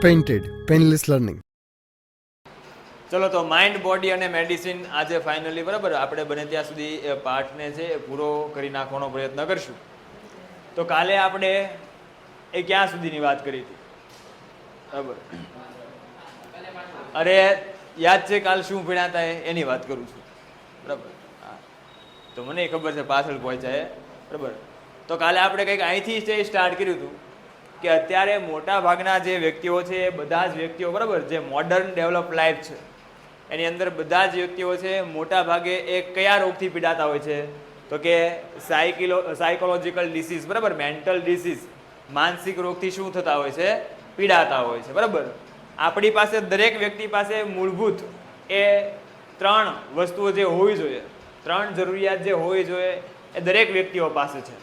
Painted painless learning. ચલો તો mind body અને મેડિસિન આજે ફાઇનલી બરાબર આપણે બને ત્યાં સુધી એ પાઠને છે એ પૂરો કરી નાખવાનો પ્રયત્ન કરશું. તો કાલે આપણે એ ક્યાં સુધીની વાત કરી હતી બરાબર? અરે યાદ છે કાલ શું ભણ્યા હતા એની વાત કરું છું બરાબર. હા તો મને ખબર છે પાછળ પહોંચાય બરાબર. તો કાલે આપણે કંઈક અહીંથી સ્ટાર્ટ કર્યું હતું કે અત્યારે મોટા ભાગના જે વ્યક્તિઓ છે એ બધા જ વ્યક્તિઓ બરાબર જે મોડર્ન ડેવલપ લાઈફ છે એની અંદર બધા જ વ્યક્તિઓ છે મોટા ભાગે એ કયા રોગથી પીડાતા હોય છે તો કે સાયકોલોજીકલ ડિસીઝ બરાબર, મેન્ટલ ડિસીઝ, માનસિક રોગથી શું થતા હોય છે? પીડાતા હોય છે બરાબર. આપણી પાસે દરેક વ્યક્તિ પાસે મૂળભૂત એ 3 વસ્તુઓ જે હોવી જોઈએ, 3 જરૂરિયાત જે હોવી જોઈએ એ દરેક વ્યક્તિઓ પાસે છે.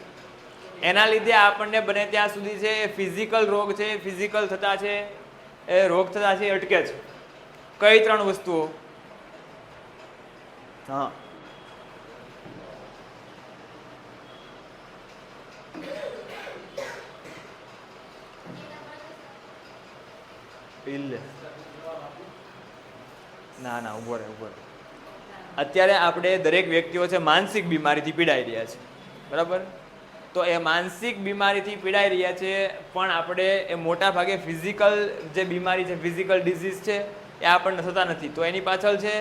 એના લીધે આપણને બને ત્યાં સુધી છે એ ફિઝિકલ રોગ છે, ફિઝિકલ થતા છે એ રોગ થતા છે અટકે છે. કઈ 3 વસ્તુઓ? હા ના ઉભો રહે. અત્યારે આપણે દરેક વ્યક્તિઓ છે માનસિક બીમારીથી પીડાઈ રહ્યા છે બરાબર. તો એ માનસિક બીમારીથી પીડાઈ રહ્યા છે પણ આપણે એ મોટા ભાગે ફિઝિકલ જે બીમારી છે, ફિઝિકલ ડિઝીઝ છે એ આપણને થતા નથી. તો એની પાછળ છે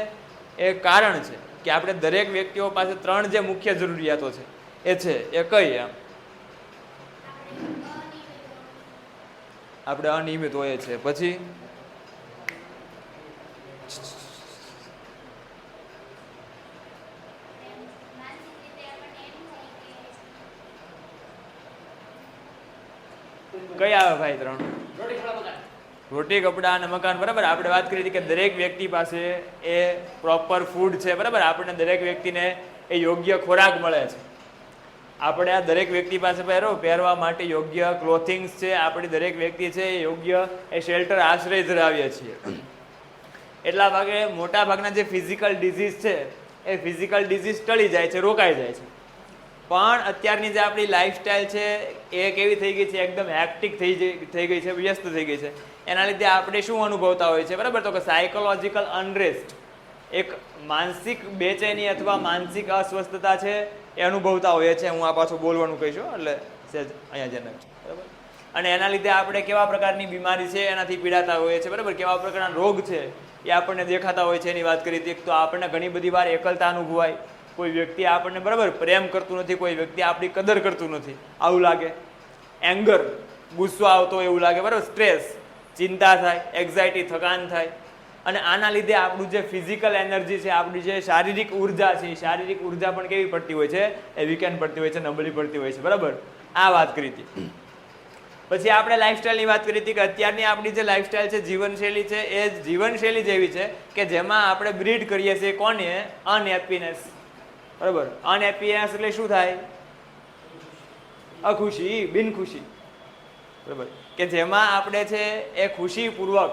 એ કારણ છે કે આપણે દરેક વ્યક્તિઓ પાસે 3 જે મુખ્ય જરૂરિયાતો છે એ છે એ કઈ? એમ આપણે અનિયમિત હોઈએ છે. પછી કઈ આવે ભાઈ 3? રોટી, કપડા અને મકાન બરાબર. આપણે વાત કરી હતી કે દરેક વ્યક્તિ પાસે એ પ્રોપર ફૂડ છે બરાબર. આપણને દરેક વ્યક્તિને એ યોગ્ય ખોરાક મળે છે. આપણે આ દરેક વ્યક્તિ પાસે પહેરવા માટે યોગ્ય ક્લોથિંગ્સ છે. આપણી દરેક વ્યક્તિ છે એ યોગ્ય એ શેલ્ટર આશ્રય ધરાવીએ છીએ. એટલા ભાગે મોટા ભાગના જે ફિઝિકલ ડિઝીઝ છે એ ફિઝિકલ ડિઝીઝ ટળી જાય છે, રોકાઈ જાય છે. પણ અત્યારની જે આપણી લાઈફસ્ટાઈલ છે એ કેવી થઈ ગઈ છે? એકદમ હેક્ટિક થઈ ગઈ છે, વ્યસ્ત થઈ ગઈ છે. એના લીધે આપણે શું અનુભવતા હોય છે બરાબર? તો કે સાયકોલોજીકલ અનરેસ્ટ, એક માનસિક બેચેની અથવા માનસિક અસ્વસ્થતા છે એ અનુભવતા હોઈએ છે. હું આ પાછું બોલવાનું કહીશું એટલે સહેજ અહીંયા જઈને બરાબર. અને એના લીધે આપણે કેવા પ્રકારની બીમારી છે એનાથી પીડાતા હોઈએ છીએ બરાબર. કેવા પ્રકારના રોગ છે એ આપણને દેખાતા હોય છે એની વાત કરી હતી. તો આપણને ઘણી બધી વાર એકલતા અનુભવાય. કોઈ વ્યક્તિ આપણને બરાબર પ્રેમ કરતું નથી, કોઈ વ્યક્તિ આપણી કદર કરતું નથી, આવું લાગે. એંગર, ગુસ્સો આવતો એવું લાગે બરાબર. સ્ટ્રેસ, ચિંતા થાય, એન્ઝાયટી, થકાન થાય. અને આના લીધે આપણું જે ફિઝિકલ એનર્જી છે, આપણી જે શારીરિક ઉર્જા છે, એ શારીરિક ઉર્જા પણ કેવી પડતી હોય છે? એ વીકેન્ડ પડતી હોય છે, નબળી પડતી હોય છે બરાબર. આ વાત કરી હતી. પછી આપણે લાઈફસ્ટાઈલની વાત કરી હતી કે અત્યારની આપણી જે લાઈફસ્ટાઈલ છે, જીવનશૈલી છે, એ જીવનશૈલી જેવી છે કે જેમાં આપણે બ્રીડ કરીએ છીએ કોને? અનહેપીનેસ બરાબર. અનહેપીનેસ એટલે શું થાય? અખુશી, બિનખુશી બરાબર. કે જેમાં આપણે છે એ ખુશીપૂર્વક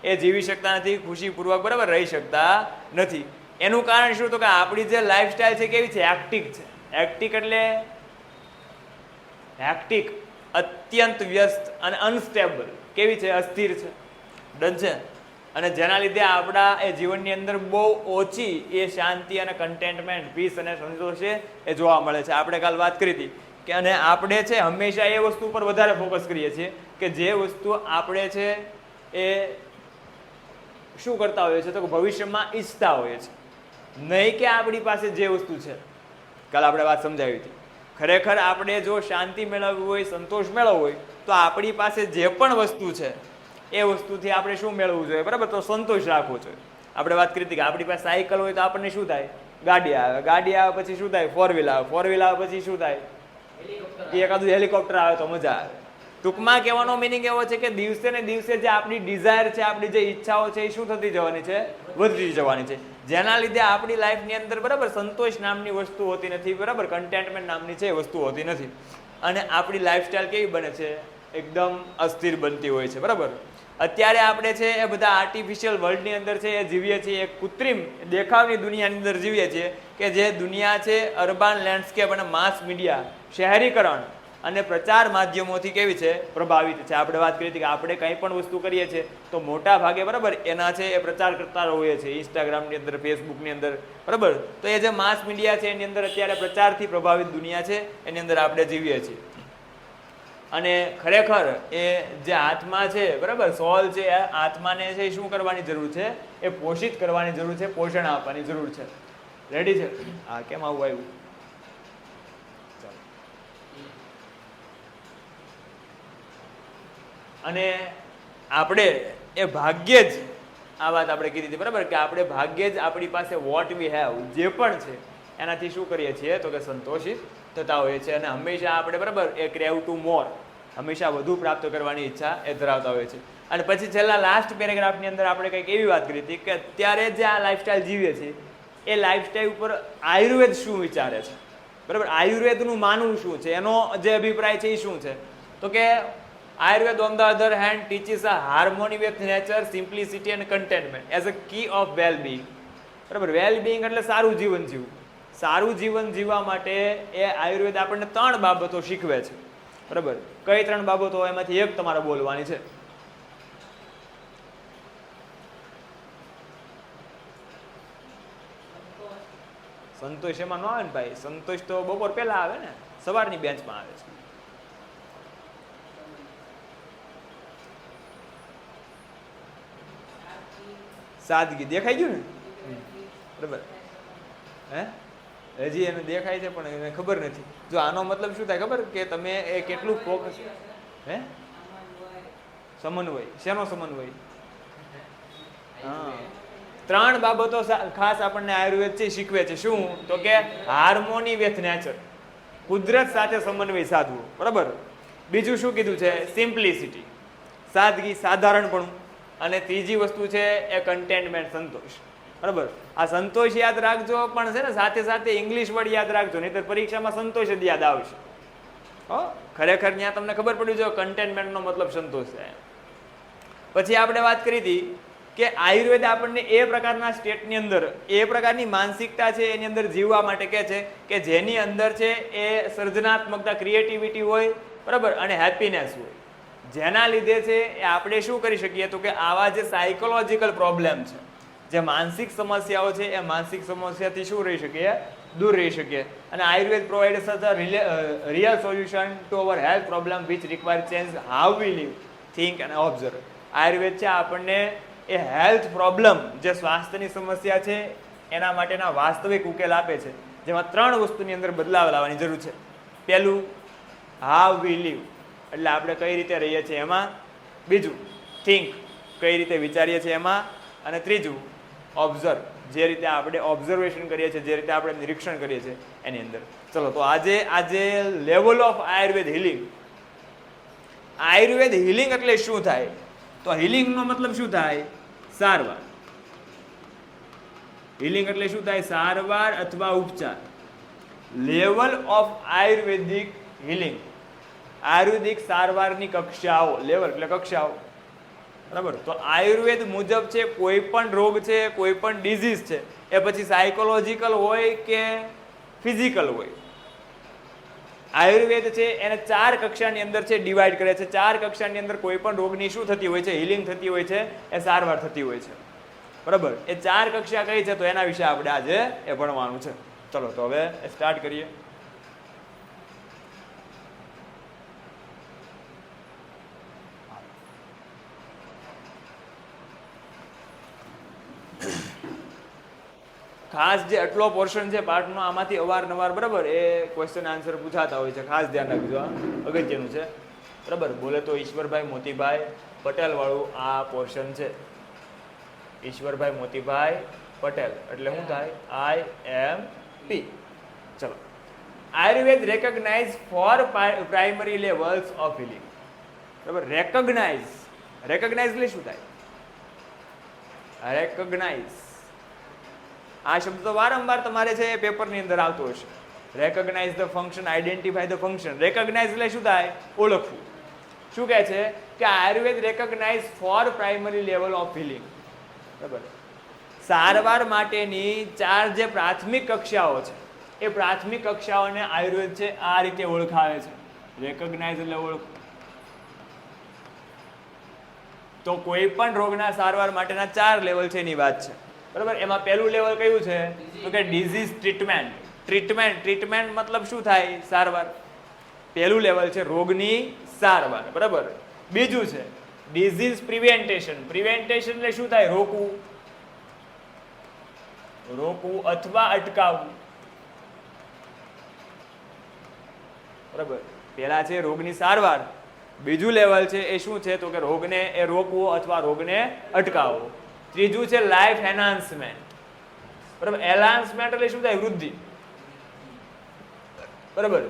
એ જીવી શકતા નથી, ખુશીપૂર્વક બરાબર રહી શકતા નથી. એનું કારણ શું? તો કે આપણી જે લાઈફસ્ટાઈલ છે કેવી છે? હેક્ટિક છે. હેક્ટિક એટલે હેક્ટિક, અત્યંત વ્યસ્ત અને અનસ્ટેબલ. કેવી છે? અસ્થિર છે. ડન છે. અને જેના લીધે આપણા એ જીવનની અંદર બહુ ઓછી એ શાંતિ અને કન્ટેન્ટમેન્ટ, પીસ અને સંતોષ છે એ જોવા મળે છે. આપણે કાલ વાત કરી હતી કે અને આપણે છે હંમેશા એ વસ્તુ પર વધારે ફોકસ કરીએ છીએ કે જે વસ્તુ આપણે છે એ શું કરતા હોઈએ છીએ તો ભવિષ્યમાં ઈચ્છતા હોઈએ છીએ, નહીં કે આપણી પાસે જે વસ્તુ છે. કાલ આપણે વાત સમજાવી હતી. ખરેખર આપણે જો શાંતિ મેળવવી હોય, સંતોષ મેળવવો હોય તો આપણી પાસે જે પણ વસ્તુ છે એ વસ્તુથી આપણે શું મેળવવું જોઈએ બરાબર? તો સંતોષ રાખવો જોઈએ. આપણે વાત કરી હતી કે આપણી પાસે સાયકલ હોય તો આપણને શું થાય? ગાડી આવે. ગાડી આવે પછી શું થાય? 4 વ્હીલ આવે. 4 વ્હીલ આવે પછી શું થાય? એકાદું હેલિકોપ્ટર આવે તો મજા આવે. ટૂંકમાં કહેવાનો મિનિંગ એવો છે કે દિવસે ને દિવસે જે આપણી ડિઝાયર છે, આપણી જે ઈચ્છાઓ છે એ શું થતી જવાની છે? વધતી જવાની છે. જેના લીધે આપણી લાઈફની અંદર બરાબર સંતોષ નામની વસ્તુ હોતી નથી બરાબર. કન્ટેન્ટમેન્ટ નામની છે એ વસ્તુ હોતી નથી. અને આપણી લાઈફસ્ટાઈલ કેવી બને છે? એકદમ અસ્થિર બનતી હોય છે બરાબર. અત્યારે આપણે છે એ બધા આર્ટિફિશિયલ વર્લ્ડની અંદર છે એ જીવીએ છીએ, એક કૃત્રિમ દેખાવની દુનિયાની અંદર જીવીએ છીએ કે જે દુનિયા છે અર્બન લેન્ડસ્કેપ અને માસ મીડિયા, શહેરીકરણ અને પ્રચાર માધ્યમોથી કેવી છે? પ્રભાવિત છે. આપણે વાત કરી હતી કે આપણે કંઈ પણ વસ્તુ કરીએ છીએ તો મોટા ભાગે બરાબર એના છે એ પ્રચાર કરતા હોઈએ છીએ, ઇન્સ્ટાગ્રામની અંદર, ફેસબુકની અંદર, બરાબર. તો એ જે માસ મીડિયા છે એની અંદર અત્યારે પ્રચારથી પ્રભાવિત દુનિયા છે એની અંદર આપણે જીવીએ છીએ. અને ખરેખર એ જે આત્મા છે બરાબર, સોલ છે, એ આત્માને છે શું કરવાની જરૂર છે? એ પોષિત કરવાની જરૂર છે, પોષણ આપવાની જરૂર છે. રેડી છે? હા, કેમ આવું આવ્યું? અને આપણે એ ભાગ્યે જ આ વાત આપણે કીધી હતી બરાબર, કે આપણે ભાગ્યે જ આપણી પાસે વોટ વી હેવ જે પણ છે એનાથી શું કરીએ છીએ તો કે સંતોષિત થતા હોઈએ છીએ. અને હંમેશા આપણે બરાબર એ ક્રેવ ટુ મોર, હંમેશા વધુ પ્રાપ્ત કરવાની ઈચ્છા એ ધરાવતા હોય છે. અને પછી છેલ્લા લાસ્ટ પેરેગ્રાફની અંદર આપણે કંઈક એવી વાત કરી હતી કે અત્યારે જે આ લાઈફસ્ટાઈલ જીવીએ છીએ એ લાઈફસ્ટાઈલ ઉપર આયુર્વેદ શું વિચારે છે બરાબર, આયુર્વેદનું માનવું શું છે, એનો જે અભિપ્રાય છે એ શું છે? તો કે Ayurveda on the other hand teaches a harmony with nature, simplicity and contentment as a key of well being. બરાબર, વેલ બીંગ એટલે સારું જીવન જીવવું. સારું જીવન જીવવા માટે એ આયુર્વેદ આપણને 3 બાબતો શીખવે છે બરાબર. કઈ 3 બાબતો? એમાંથી એક તમારે બોલવાની છે. સંતોષ એમાં ન આવે ને ભાઈ, સંતોષ તો બપોર પહેલા આવે ને, સવારની બેન્ચમાં આવે છે. સાદગી દેખાઈ ગયું ને બરાબર. હે હજી એને દેખાય છે પણ એને ખબર નથી. જો આનો મતલબ શું થાય ખબર? કે તમે એ કેટલું ફોકસ. હે સમન્વય. શેનો સમન્વય? હા, 3 બાબતો ખાસ આપણને આયુર્વેદ છે શીખવે છે. શું? તો કે હાર્મોની વિથ નેચર, કુદરત સાથે સમન્વય સાધવું બરાબર. બીજું શું કીધું છે? સિમ્પ્લિસિટી, સાદગી, સાધારણપણું. અને ત્રીજી વસ્તુ છે એ કન્ટેન્ટમેન્ટ, સંતોષ બરાબર. આ સંતોષ યાદ રાખજો, પણ છે ને સાથે સાથે ઇંગ્લિશ વર્ડ યાદ રાખજો, નહીંતર પરીક્ષામાં સંતોષ જ યાદ આવશે. ખરેખર ત્યાં તમને ખબર પડી જો કન્ટેન્ટમેન્ટનો મતલબ સંતોષ છે. પછી આપણે વાત કરી હતી કે આયુર્વેદ આપણને એ પ્રકારના સ્ટેટની અંદર, એ પ્રકારની માનસિકતા છે એની અંદર જીવવા માટે કહે છે કે જેની અંદર છે એ સર્જનાત્મકતા, ક્રિએટિવિટી હોય બરાબર, અને હેપીનેસ હોય. જેના લીધે છે એ આપણે શું કરી શકીએ તો કે આવા જે સાયકોલોજીકલ પ્રોબ્લેમ છે, જે માનસિક સમસ્યાઓ છે, એ માનસિક સમસ્યાથી શું રહી શકીએ? દૂર રહી શકીએ. અને Ayurveda provides a real solution to our health problem which require change how we live, think and observe. Ayurveda છે આપણને એ હેલ્થ પ્રોબ્લેમ, જે સ્વાસ્થ્યની સમસ્યા છે એના માટેના વાસ્તવિક ઉકેલ આપે છે, જેમાં 3 વસ્તુની અંદર બદલાવ લાવવાની જરૂર છે. પહેલું, હાઉ વી લીવ, એટલે આપણે કઈ રીતે રહીએ છીએ એમાં. બીજું, થિંક, કઈ રીતે વિચારીએ છીએ એમાં. અને ત્રીજું, ઓબ્ઝર્વ, જે રીતે આપણે ઓબ્ઝર્વેશન કરીએ છીએ, જે રીતે આપણે નિરીક્ષણ કરીએ છીએ એની અંદર. ચલો, તો આજે level of Ayurveda healing. Ayurveda healing એટલે શું થાય? તો હિલિંગનો મતલબ શું થાય? સારવાર. હિલિંગ એટલે શું થાય? સારવાર અથવા ઉપચાર. લેવલ ઓફ આયુર્વેદિક હિલિંગ, આયુર્વેદિક સારવારની કક્ષાઓ. લેવલ એટલે કક્ષાઓ બરાબર. તો આયુર્વેદ મુજબ છે કોઈ પણ રોગ છે, કોઈ પણ ડિઝીઝ છે, એ પછી સાયકોલોજીકલ હોય કે ફિઝિકલ હોય, આયુર્વેદ છે એને 4 કક્ષાની અંદર છે ડિવાઈડ કરે છે. 4 કક્ષાની અંદર કોઈ પણ રોગની શું થતી હોય છે? હિલિંગ થતી હોય છે, એ સારવાર થતી હોય છે બરાબર. એ 4 કક્ષા કઈ છે તો એના વિશે આપણે આજે એ ભણવાનું છે. ચલો, તો હવે સ્ટાર્ટ કરીએ. ખાસ જે આટલો પોર્શન છે પાઠનો, આમાંથી અવારનવાર બરાબર એ ક્વેશ્ચન આન્સર પૂછાતા હોય છે, ખાસ ધ્યાન રાખજો, અગત્યનું છે બરાબર. બોલે તો ઈશ્વરભાઈ મોતીભાઈ પટેલ વાળું આ પોર્શન છે. ઈશ્વરભાઈ મોતીભાઈ પટેલ એટલે શું થાય? IMP. ચલો, Ayurveda recognize four primary levels of healing બરાબર. રેકગ્નાઇઝ એટલે શું થાય? રેકગ્નાઇઝ, આ શબ્દ તો વારંવાર તમારે છે એ પેપરની અંદર આવતો હશે. Recognize the function, identify the function. Recognize એટલે શું થાય? ઓળખવું. શું કહે છે કે Ayurveda recognize four primary level of healing બરાબર. સારવાર માટેની 4 જે પ્રાથમિક કક્ષાઓ છે, એ પ્રાથમિક કક્ષાઓને આયુર્વેદ છે આ રીતે ઓળખાવે છે. રેકોગ્નાઇઝ એટલે ઓળખ. તો કોઈ પણ રોગના સારવાર માટેના 4 લેવલ છે એની વાત છે, બરાબર. એમાં પહેલું લેવલ કયું છે તો કે ડિઝીઝ ટ્રીટમેન્ટ. ટ્રીટમેન્ટ મતલબ શું થાય? સારવાર. પહેલું લેવલ છે રોગની સારવાર, બરાબર. બીજું છે ડિઝીઝ પ્રિવેન્ટેશન. પ્રિવેન્ટેશન એટલે શું થાય? રોકવું અથવા અટકાવવું, બરાબર. પહેલા છે રોગની સારવાર, બીજું લેવલ છે એ શું છે તો કે રોગને એ રોકવો અથવા રોગને અટકાવવો. ત્રીજું છે લાઈફ એન્હાન્સમેન્ટ, બરાબર. એન્હાન્સમેન્ટ એટલે શું થાય? વૃદ્ધિ, બરાબર.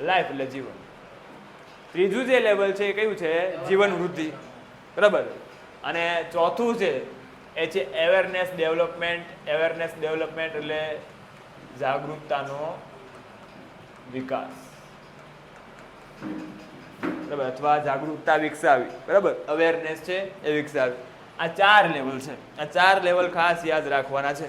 લાઈફ એટલે જીવન. ત્રીજું જે લેવલ છે એ કયું છે? જીવન વૃદ્ધિ, બરાબર. અને ચોથું છે એ છે અવેરનેસ ડેવલપમેન્ટ. અવેરનેસ ડેવલપમેન્ટ એટલે જાગૃતતાનો વિકાસ, બરાબર, અથવા જાગૃતતા વિકસાવી, બરાબર. અવેરનેસ છે એ વિકસાવી. આ 4 લેવલ છે. આ 4 લેવલ ખાસ યાદ રાખવાના છે,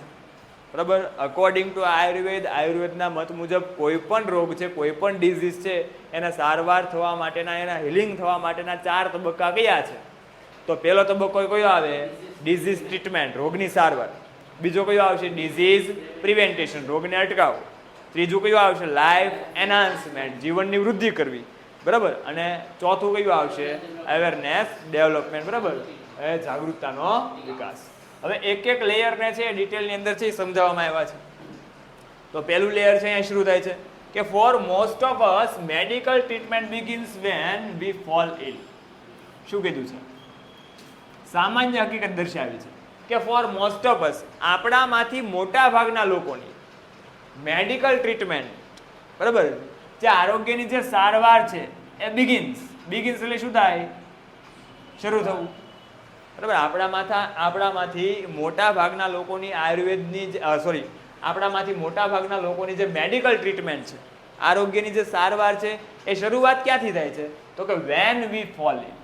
બરાબર. અકોર્ડિંગ ટુ આયુર્વેદના મત મુજબ કોઈ પણ રોગ છે, કોઈ પણ ડિઝીઝ છે, એના સારવાર થવા માટેના, એના હિલિંગ થવા માટેના 4 તબક્કા કયા છે? તો પહેલો તબક્કો કયો આવે? ડિઝીઝ ટ્રીટમેન્ટ, રોગની સારવાર. બીજો કયો આવશે? ડિઝીઝ પ્રિવેન્ટેશન, રોગને અટકાવો. ત્રીજું કયું આવશે? લાઈફ એન્હાન્સમેન્ટ, જીવનની વૃદ્ધિ કરવી, બરાબર. અને ચોથું કયું આવશે? અવેરનેસ ડેવલપમેન્ટ, બરાબર, એ જાગૃતતાનો વિકાસ. હવે એક લેયરને છે ડિટેલની અંદર છે સમજાવવામાં આવ્યા છે. તો પહેલું લેયર છે અહીંયા શરૂ થાય છે કે for most of us medical treatment begins when we fall ill. શું કીધું છે? સામાન્ય હકીકત દર્શાવી છે કે ફોર મોસ્ટ ઓફ અસ, આપણામાંથી મોટા ભાગના લોકોની મેડિકલ ટ્રીટમેન્ટ, બરાબર, જે આરોગ્યની જે સારવાર છે એ બિગિન્સ એટલે શું થાય? શરૂ થવું, બરાબર. આપણામાંથી મોટા ભાગના લોકોની આયુર્વેદની આપણામાંથી મોટા ભાગના લોકોની જે મેડિકલ ટ્રીટમેન્ટ છે, આરોગ્યની જે સારવાર છે, એ શરૂઆત ક્યાંથી થાય છે તો કે વેન વી ફોલ ઇલ,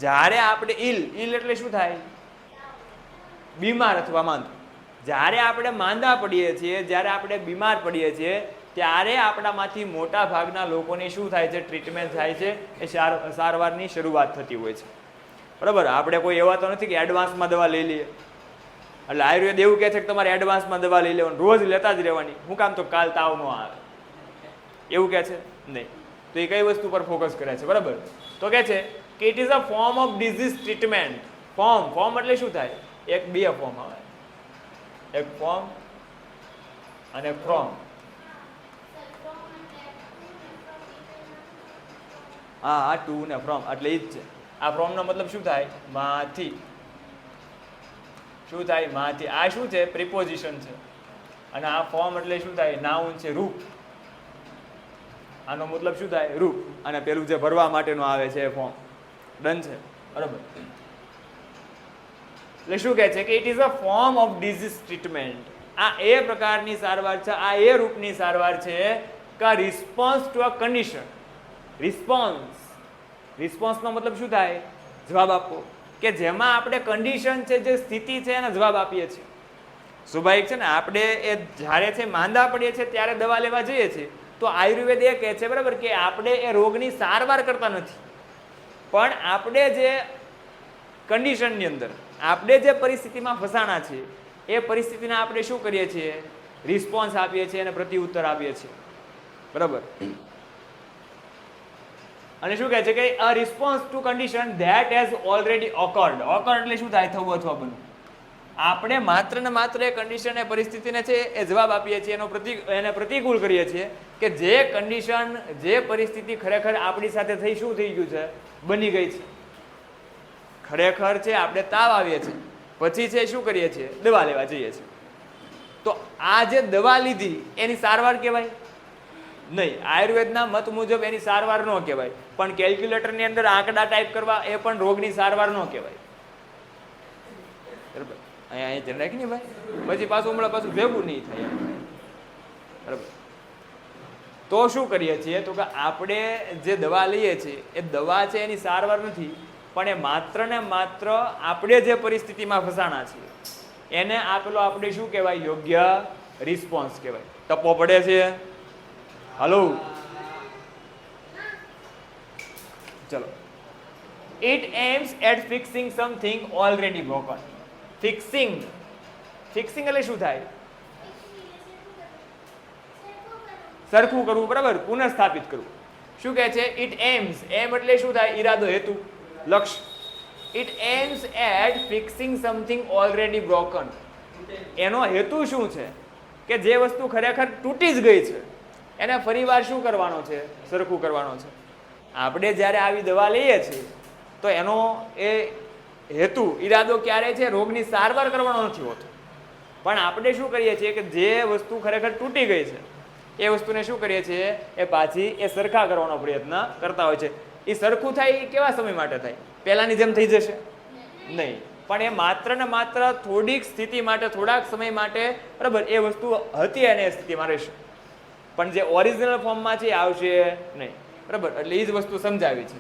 જ્યારે આપણે ઇલ એટલે શું થાય? બીમાર અથવા માંદા. જ્યારે આપણે માંદા પડીએ છીએ, જ્યારે આપણે બીમાર પડીએ છીએ, ત્યારે આપણામાંથી મોટા ભાગના લોકોની શું થાય છે? ટ્રીટમેન્ટ થાય છે, એ સારવારની શરૂઆત થતી હોય છે, બરાબર. આપણે કોઈ એવા તો નથી કે એડવાન્સમાં દવા લઈ લઈએ. એટલે આયુર્વેદ એવું કહે છે કે તમારે એડવાન્સમાં દવા લઈ લેવાની, રોજ લેતા જ રહેવાની. શું કામ? તો કાલ તાવ ન આવે, એવું કહે છે નહીં. તો એ કઈ વસ્તુ પર ફોકસ કરે છે? બરાબર. તો કહે છે કે it is a form of disease treatment. Form એટલે શું થાય? બે ફોર્મ આવે, એક ફોર્મ અને ફ્રોમ. હા, ટુ ને ફ્રોમ એટલે ઈ જ છે. આ ફ્રોમનો મતલબ શું થાય? માંથી. શું થાય? માંથી. આ શું છે? પ્રિપોઝિશન છે. અને આ ફોર્મ એટલે શું થાય? નાઉન છે, રૂપ. આનો મતલબ શું થાય? રૂપ. અને પેલું જે ભરવા માટેનું આવે છે એ ફોર્મ. ડન છે, બરાબર. એટલે શું કહે છે કે it is a form of disease treatment. આ એ પ્રકારની સારવાર છે, આ એ રૂપની સારવાર છે કે રિસ્પોન્સ ટુ અ કન્ડિશન. રિસ્પોન્સનો મતલબ શું થાય? જવાબ આપવો. કે જેમાં આપણે કન્ડિશન છે, જે સ્થિતિ છે, એનો જવાબ આપીએ છીએ. સ્વાભાવિક છે ને, આપણે એ જ્યારે છે માંદા પડીએ છીએ ત્યારે દવા લેવા જઈએ છીએ. તો આયુર્વેદ એ કહે છે, બરાબર, કે આપણે એ રોગની સારવાર કરતા નથી, પણ આપણે જે કન્ડિશનની અંદર, આપણે જે પરિસ્થિતિમાં ફસાણા છીએ, એ પરિસ્થિતિને આપણે શું કરીએ છીએ? રિસ્પોન્સ આપીએ છીએ અને પ્રત્યુત્તર આપીએ છીએ, બરાબર. અને શું કહે છે કે a response to condition that has already occurred. Occurred એટલે શું થાય? થવું અથવા બનવું. આપણે માત્ર ને માત્ર એ કન્ડિશન, એ પરિસ્થિતિને છે એ જવાબ આપીએ છીએ, એને પ્રતિકૂળ કરીએ છીએ કે જે કન્ડિશન, જે પરિસ્થિતિ ખરેખર આપણી સાથે થઈ, શું થઈ ગયું છે? બની ગઈ છે. ખરેખર છે આપણે તાવ આવીએ છીએ, પછી છે શું કરીએ છીએ? દવા લેવા જઈએ છીએ. તો આ જે દવા લીધી એની સારવાર કહેવાય? નહીં. આયુર્વેદના મત મુજબ એની સારવાર ન કહેવાય. પણ કેલ્ક્યુલેટરની અંદર આંકડા ટાઈપ કરવા એ પણ રોગની સારવાર ન કહેવાય, બરાબર. અહીંયા ધ્યાન રાખી ને ભાઈ, પછી પાછું ભેગું નહીં થાય, બરાબર. તો શું કરીએ છીએ તો કે આપણે જે દવા લઈએ છીએ એ દવા છે એની સારવાર નથી, પણ એ માત્ર ને માત્ર આપણે જે પરિસ્થિતિમાં ફસાણા છીએ એને આપેલો આપણે શું કહેવાય? યોગ્ય રિસ્પોન્સ કહેવાય. ટપ્પો પડે છે, હલો, ચલો, it aims at fixing something already broken. Fixing એટલે શું થાય? સરખું કરવું, બરાબર, પુનઃસ્થાપિત કરવું. શું કહે છે? ઇટ એમ્સ, એમ એટલે શું થાય? ઈરાદો, હેતુ, લક્ષ્ય. It aims at fixing something already broken. એનો હેતુ શું છે? કે જે વસ્તુ ખરેખર તૂટી જ ગઈ છે એને ફરીવાર શું કરવાનો છે? સરખું કરવાનો છે. આપણે જ્યારે આવી દવા લઈએ છીએ તો એનો એ હેતુ, ઈરાદો ક્યારે છે? રોગની સારવાર કરવાનો નથી હોતો. પણ આપણે શું કરીએ છીએ કે જે વસ્તુ ખરેખર તૂટી ગઈ છે એ વસ્તુને શું કરીએ છીએ? એ પાછી એ સરખા કરવાનો પ્રયત્ન કરતા હોય છે. એ સરખું થાય એ કેવા સમય માટે થાય? પહેલાની જેમ થઈ જશે? નહીં, પણ એ માત્ર ને માત્ર થોડીક સ્થિતિ માટે, થોડાક સમય માટે, બરાબર, એ વસ્તુ હતી અને એ સ્થિતિમાં રહેશે. પણ જે ઓરિજિનલ ફોર્મમાં છે એ આવશે નહીં, બરાબર. એટલે એ જ વસ્તુ સમજાવી છે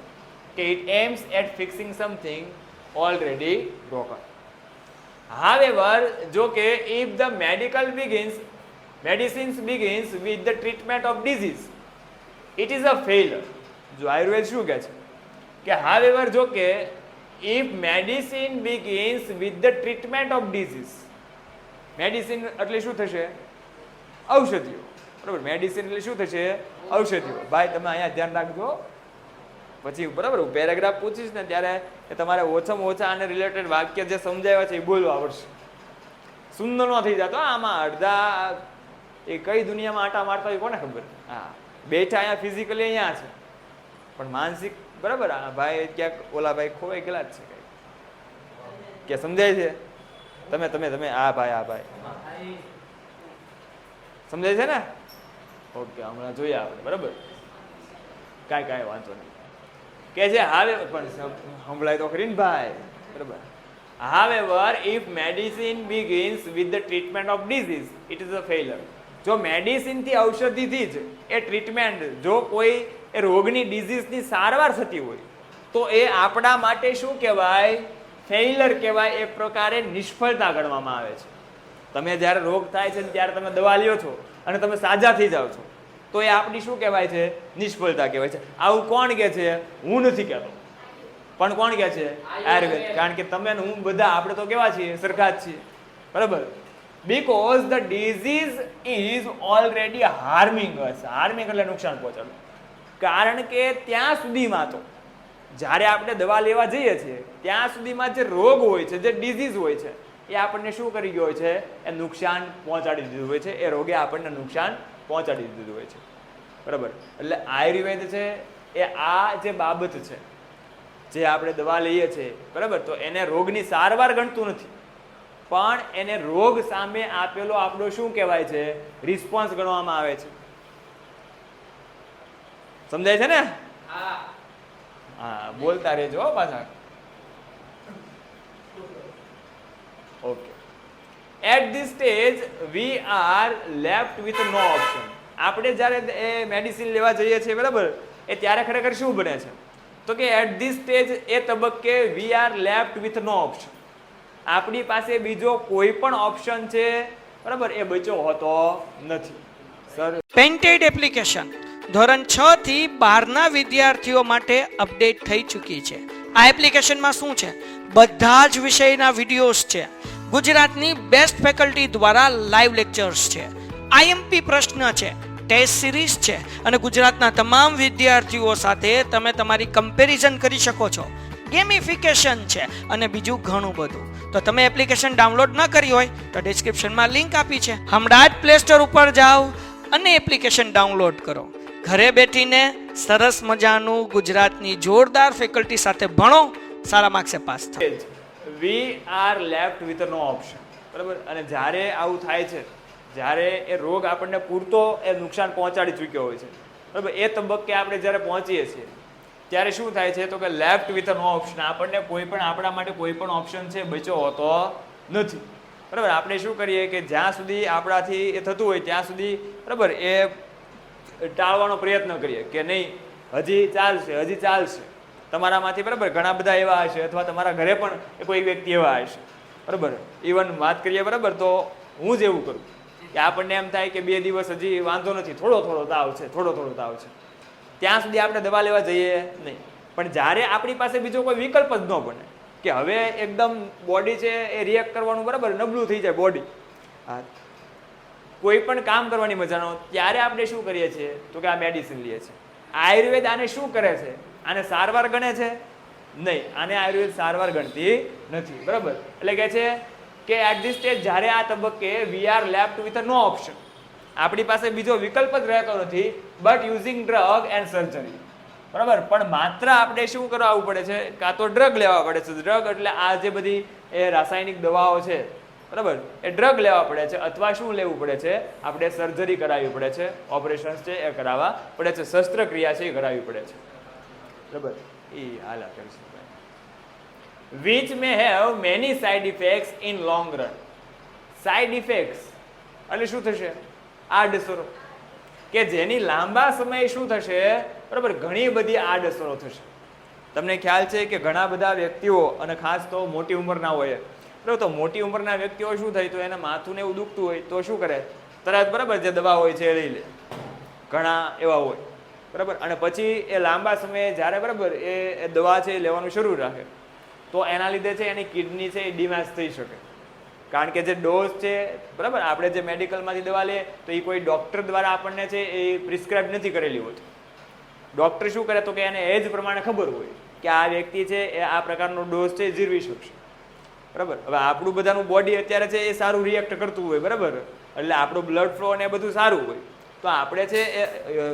કે it aims at fixing something already broken. However, જો કે if the medicines begins with the treatment of disease, it is a failure. જો આયુર્વેદ શું કહે છે કે however, જો કે if medicine begins with the treatment of disease, medicine એટલે શું થશે? ઔષધિઓ, બરાબર. મેડિસિન એટલે શું થશે? ઔષધિઓ. ભાઈ તમે અહીંયા ધ્યાન રાખજો, પછી બરાબર પેરેગ્રાફ પૂછીશ ને ત્યારે તમારે ઓછામાં ઓછા આને રિલેટેડ વાક્ય જે સમજાવ્યા છે એ બોલવા આવડશે. સુંદર ન થઈ જતો આમાં અડધા એ કઈ દુનિયામાં આટા મારતા હોય કોને ખબર. હા, બેઠા અહીંયા ફિઝિકલી અહીંયા છે પણ માનસિક, બરાબર, ભાઈ ક્યાંક ઓલા ભાઈ ખોવાઈ ગયેલા જ છે કઈ. કે સમજાય છે? તમે તમે તમે આ ભાઈ સમજાય છે ને? ઓકે, હમણાં જોઈએ આપણે, બરાબર, કાંઈ વાંધો નહીં. કે છે હાવે પણ સંભળાય તો ખરી ને ભાઈ, બરાબર. However, if medicine begins with the treatment of disease, it is a failure. જો મેડિસિનથી, ઔષધિથી જ એ ટ્રીટમેન્ટ, જો કોઈ એ રોગની, ડિઝીઝની સારવાર થતી હોય તો એ આપણા માટે શું કહેવાય? ફેઇલર કહેવાય. એ પ્રકારે નિષ્ફળતા ગણવામાં આવે છે. તમે જ્યારે રોગ થાય છે ત્યારે તમે દવા લ્યો છો અને તમે સાજા થઈ જાઓ છો તો એ આપણી શું કહેવાય છે? નિષ્ફળતા કહેવાય છે. આવું કોણ કહે છે? હું નથી કહેતો, પણ કોણ કહે છે? આયુર્વેદ. કારણ કે તમે હું બધા આપણે તો કેવા છીએ? સરખા જ છીએ, બરાબર. Because the disease is already harming us. Harming એટલે નુકસાન પહોંચાડવું. કારણ કે ત્યાં સુધીમાં તો જ્યારે આપણે દવા લેવા જઈએ છીએ ત્યાં સુધીમાં જે રોગ હોય છે, જે ડિઝીઝ હોય છે, એ આપણને શું કરી ગયો હોય છે? એ નુકસાન પહોંચાડી દીધું હોય છે. એ રોગે આપણને નુકસાન પહોંચાડી દીધું હોય છે, બરાબર. એટલે આયુર્વેદ છે એ આ જે બાબત છે, જે આપણે દવા લઈએ છીએ, બરાબર, તો એને રોગની સારવાર ગણતું નથી, પણ એને રોગ સામે આપેલો આપણો શું કહેવાય છે? રિસ્પોન્સ ગણવામાં આવે છે. સમજાય છે ને? હા, બોલતા રહેજો પાછા. Okay. At this stage we are left with no option. આપણે જ્યારે એ મેડિસિન લેવા જઈએ છીએ, બરાબર, એ ત્યારે ખરેખર શું બને છે? તો કે એટ ધીસ સ્ટેજ, એ તબક્કે we are left with no option. આપણી પાસે બીજો કોઈ પણ ઓપ્શન છે, બરાબર, એ બચ્યો હોતો નથી. સર, પેન્ટેડ એપ્લિકેશન ધોરણ 6 થી 12ના વિદ્યાર્થીઓ માટે અપડેટ થઈ ચૂકી છે. આ એપ્લિકેશનમાં શું છે? બધા જ વિષયના વિડીયોઝ છે. ગુજરાતની બેસ્ટ ફેકલ્ટી દ્વારા લાઈવ લેક્ચર્સ છે. આઈએમપી પ્રશ્ન છે, ટેસ્ટ સિરીઝ છે અને ગુજરાતના તમામ વિદ્યાર્થીઓ સાથે તમે તમારી કમ્પેરિઝન કરી શકો છો. ગેમિફિકેશન છે અને બીજું ઘણું બધું. તો તમે એપ્લિકેશન ડાઉનલોડ ન કરી હોય તો ડિસ્ક્રિપ્શનમાં લિંક આપી છે. હમણાં જ પ્લે સ્ટોર ઉપર જાઓ અને એપ્લિકેશન ડાઉનલોડ કરો. ઘરે બેઠીને સરસ મજાનું ગુજરાતની જોરદાર ફેકલ્ટી સાથે ભણો, સારા માર્ક્સે પાસ થાઓ. We are left with no option, બરાબર. અને જ્યારે આવું થાય છે, જ્યારે એ રોગ આપણને પૂરતો એ નુકસાન પહોંચાડી ચૂક્યો હોય છે, બરાબર, એ તબક્કે આપણે જ્યારે પહોંચીએ છીએ ત્યારે શું થાય છે? તો કે લેફ્ટ વિથ નો ઓપ્શન. આપણને કોઈ પણ, આપણા માટે કોઈ પણ ઓપ્શન છે બચ્યો હોતો નથી, બરાબર. આપણે શું કરીએ કે જ્યાં સુધી આપણાથી એ થતું હોય ત્યાં સુધી, બરાબર, એ ટાળવાનો પ્રયત્ન કરીએ કે નહીં, હજી ચાલશે. તમારામાંથી, બરાબર, ઘણા બધા એવા હશે, અથવા તમારા ઘરે પણ કોઈ વ્યક્તિ એવા હશે, બરાબર. ઇવન વાત કરીએ, બરાબર, તો હું જ એવું કરું કે આપણને એમ થાય કે 2 દિવસ હજી વાંધો નથી, થોડો તાવ છે, ત્યાં સુધી આપણે દવા લેવા જઈએ નહીં. પણ જ્યારે આપણી પાસે બીજો કોઈ વિકલ્પ જ ન બને કે હવે એકદમ બોડી છે એ રિએક્ટ કરવાનું બરાબર નબળું થઈ જાય બોડી, હા, કોઈ પણ કામ કરવાની મજા ન હોય, ત્યારે આપણે શું કરીએ છીએ તો કે આ મેડિસિન લઈએ છીએ. આયુર્વેદ આને શું કરે છે? આને સારવાર ગણે છે? નહીં, આને આયુર્વેદ સારવાર ગણતી નથી, બરાબર. એટલે કે છે કે એટ ધીસ સ્ટેજ જ્યારે આ તબક્કે we are left with no option, આપણી પાસે બીજો વિકલ્પ જ રહેતો નથી but using drug and surgery, બરાબર. પણ માત્ર આપણે શું કરાવવું પડે છે? કાં તો ડ્રગ લેવા પડે છે. ડ્રગ એટલે આ જે બધી એ રાસાયણિક દવાઓ છે, બરાબર, એ ડ્રગ લેવા પડે છે, અથવા શું લેવું પડે છે? આપણે સર્જરી કરાવવી પડે છે, ઓપરેશન્સ છે એ કરાવવા પડે છે, શસ્ત્રક્રિયા છે એ કરાવવી પડે છે, બરાબર. એ હાલ આપે which may have many side effects in long run. Side effects એટલે શું થશે? આડઅસરો, કે જેની લાંબા સમયે શું થશે? બરાબર, ઘણી બધી આડઅસરો થશે. તમને ખ્યાલ છે કે ઘણા બધા વ્યક્તિઓ, અને ખાસ તો મોટી ઉંમરના હોય, બરાબર, તો મોટી ઉંમરના વ્યક્તિઓ શું થાય? તો એને માથું ને એવું દુખતું હોય તો શું કરે? તરત બરાબર જે દવા હોય છે એ લઈ લે. ઘણા એવા હોય, બરાબર. અને પછી એ લાંબા સમયે જ્યારે બરાબર એ દવા છે એ લેવાનું શરૂ રાખે તો એના લીધે છે એની કિડની છે એ ડિમેજ થઈ શકે. કારણ કે જે ડોઝ છે, બરાબર, આપણે જે મેડિકલમાંથી દવા લઈએ તો એ કોઈ ડૉક્ટર દ્વારા આપણને છે એ પ્રિસ્ક્રાઇબ નથી કરેલી હોતી. ડૉક્ટર શું કરે તો કે એને એ જ પ્રમાણે ખબર હોય કે આ વ્યક્તિ છે એ આ પ્રકારનો ડોઝ છે એ જીરવી શકશે, બરાબર. હવે આપણું બધાનું બોડી અત્યારે છે એ સારું રિએક્ટ કરતું હોય, બરાબર, એટલે આપણું બ્લડ ફ્લો ને એ બધું સારું હોય તો આપણે છે એ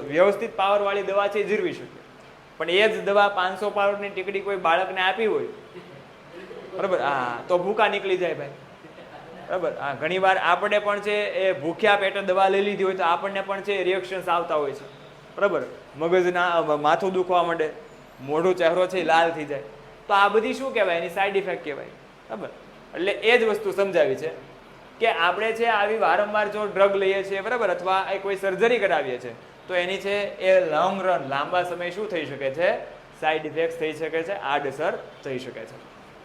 વ્યવસ્થિત પાવરવાળી દવા છે એ જીરવી શકીએ. પણ એ જ દવા 500 પાવરની ટીકડી કોઈ બાળકને આપી હોય, બરાબર, હા, તો ભૂકા નીકળી જાય ભાઈ, બરાબર. હા, ઘણીવાર આપણે પણ છે એ ભૂખ્યા પેટે દવા લઈ લીધી હોય તો આપણને પણ છે રિએક્શન્સ આવતા હોય છે, બરાબર. મગજના માથું દુખવા માંડે, મોઢું ચહેરો છે લાલ થઈ જાય, તો આ બધી શું કહેવાય? એની સાઈડ ઇફેક્ટ કહેવાય, બરાબર. એટલે એ જ વસ્તુ સમજાવી છે કે આપણે છે આવી વારંવાર જો ડ્રગ લઈએ છીએ, બરાબર, અથવા એ કોઈ સર્જરી કરાવીએ છીએ તો એની છે એ લોંગ રન લાંબા સમય શું થઈ શકે છે? સાઈડ ઇફેક્ટ થઈ શકે છે, આડઅસર થઈ શકે છે.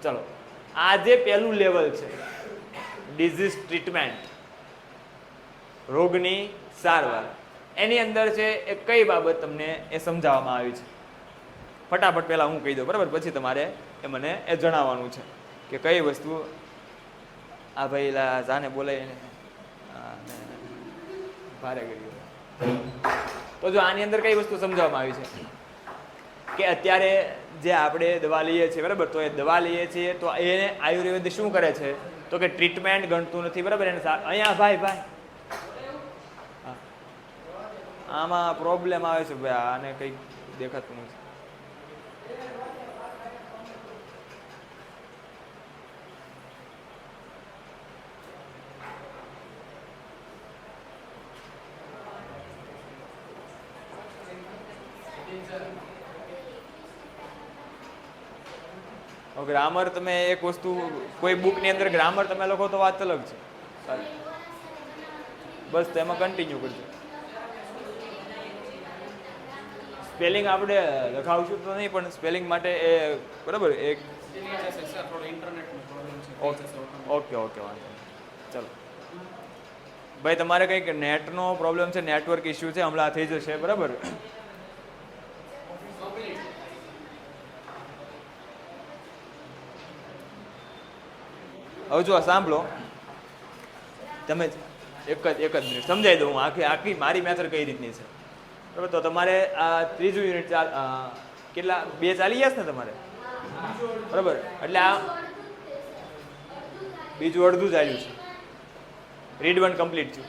ચલો, આ જે પહેલું લેવલ છે ડિઝીઝ ટ્રીટમેન્ટ, રોગની સારવાર, એની અંદર છે એ કઈ બાબત તમને એ સમજાવવામાં આવી છે? ફટાફટ પહેલા હું કહી દઉં, બરાબર, પછી તમારે એ મને એ જણાવવાનું છે કે કઈ વસ્તુ. આ ભાઈ જાને બોલાય ભારે ગયું. તો જો આની અંદર કઈ વસ્તુ સમજાવવામાં આવી છે કે અત્યારે જે આપણે દવા લઈએ છીએ, બરાબર, તો એ દવા લઈએ છીએ તો એને આયુર્વેદ શું કરે છે તો કે ટ્રીટમેન્ટ ગણતું નથી, બરાબર. એને અહીંયા ભાઈ આમાં પ્રોબ્લેમ આવે છે ભાઈ, આને કંઈક દેખાતું નથી. ગ્રામર તમે એક વસ્તુ કોઈ બુકની અંદર ગ્રામર તમે લખો તો વાત અલગ છે, બસ તેમાં કન્ટિન્યુ કરજો. સ્પેલિંગ આપણે લખાવશું તો નહીં, પણ સ્પેલિંગ માટે એ બરાબર એક ઓકે વાંધો. ચલો ભાઈ, તમારે કંઈક નેટનો પ્રોબ્લેમ છે, નેટવર્ક ઇસ્યુ છે, હમણાં થઈ જશે, બરાબર. હવે જો સાંભળો, તમે એક જ મિનિટ સમજાવી દઉં. હું આખી મારી મેથડ કઈ રીતની છે, બરાબર. તો તમારે આ ત્રીજું યુનિટ કેટલા 2 ચાલી ગયા છે ને તમારે, બરાબર. એટલે આ બીજું અડધું ચાલ્યું છે. રીડ 1 કમ્પ્લીટ થયું,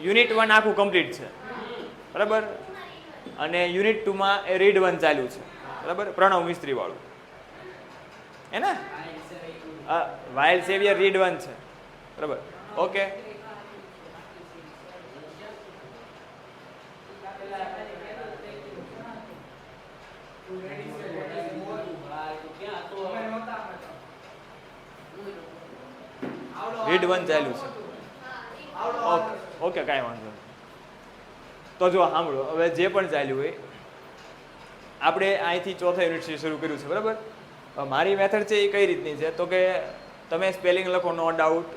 યુનિટ 1 આખું કમ્પ્લીટ છે, બરાબર. અને યુનિટ 2માં એ રીડ 1 ચાલ્યું છે, બરાબર, પ્રણવ મિસ્ત્રી વાળું, હે ને? વાઇલ્ડ સેવિયર રીડ 1 છે, બરાબર. ઓકે, રીડ 1 ચાલ્યું છે. ઓકે, કાંઈ વાંધો નહીં. તો જો સાંભળો, હવે જે પણ ચાલ્યું હોય, આપણે અહીંથી ચોથા યુનિટથી શરૂ કર્યું છે, બરાબર. મારી મેથડ છે એ કઈ રીતની છે તો કે તમે સ્પેલિંગ લખો, નો ડાઉટ.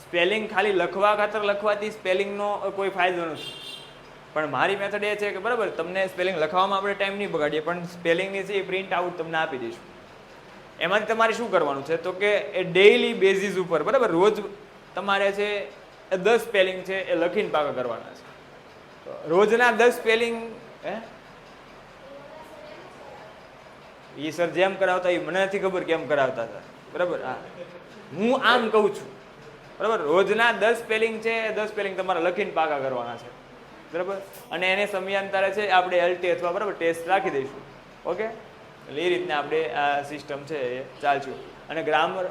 સ્પેલિંગ ખાલી લખવા ખાતર લખવાથી સ્પેલિંગનો કોઈ ફાયદો નથી, પણ મારી મેથડ એ છે કે બરાબર તમને સ્પેલિંગ લખવામાં આપણે ટાઈમ નહીં બગાડીએ, પણ સ્પેલિંગની છે એ પ્રિન્ટ આઉટ તમને આપી દઈશું. એમાંથી તમારે શું કરવાનું છે તો કે એ ડેઇલી બેઝિસ ઉપર બરાબર રોજ તમારે છે એ 10 સ્પેલિંગ છે એ લખીને પાકા કરવાના છે. રોજના 10 સ્પેલિંગ એ સર જેમ કરાવતા એ મને નથી ખબર કેમ કરાવતા હતા બરાબર. હા, હું આમ કહું છું બરાબર. રોજના 10 સ્પેલિંગ છે એ 10 સ્પેલિંગ તમારે લખીને પાકા કરવાના છે બરાબર. અને એને સમયાંતરે છે આપણે LT અથવા બરાબર ટેસ્ટ રાખી દઈશું. ઓકે, એટલે એ રીતના આપણે આ સિસ્ટમ છે એ ચાલશું. અને ગ્રામર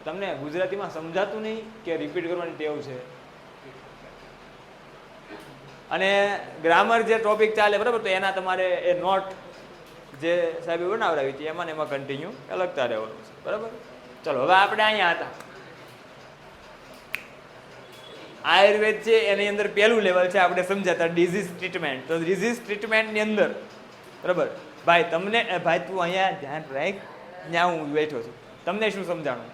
તમને ગુજરાતીમાં સમજાતું નહીં કે રિપીટ કરવાની ટેવ છે. અને ગ્રામર જે ટોપિક ચાલે બરાબર તો એના તમારે એ નોટ જે સાહેબે બનાવડાવી હતી એમાં ને એમાં કન્ટિન્યુ લખતા રહેવાનું છે બરાબર. ચલો હવે આપણે અહીંયા હતા. આયુર્વેદ છે એની અંદર પહેલું લેવલ છે આપણે સમજાતા ડિઝીઝ ટ્રીટમેન્ટ. તો ડિઝીઝ ટ્રીટમેન્ટની અંદર બરાબર ભાઈ તમને ભાઈ તું અહીંયા ધ્યાન રાખ, ત્યાં હું બેઠો છું. તમને શું સમજાણું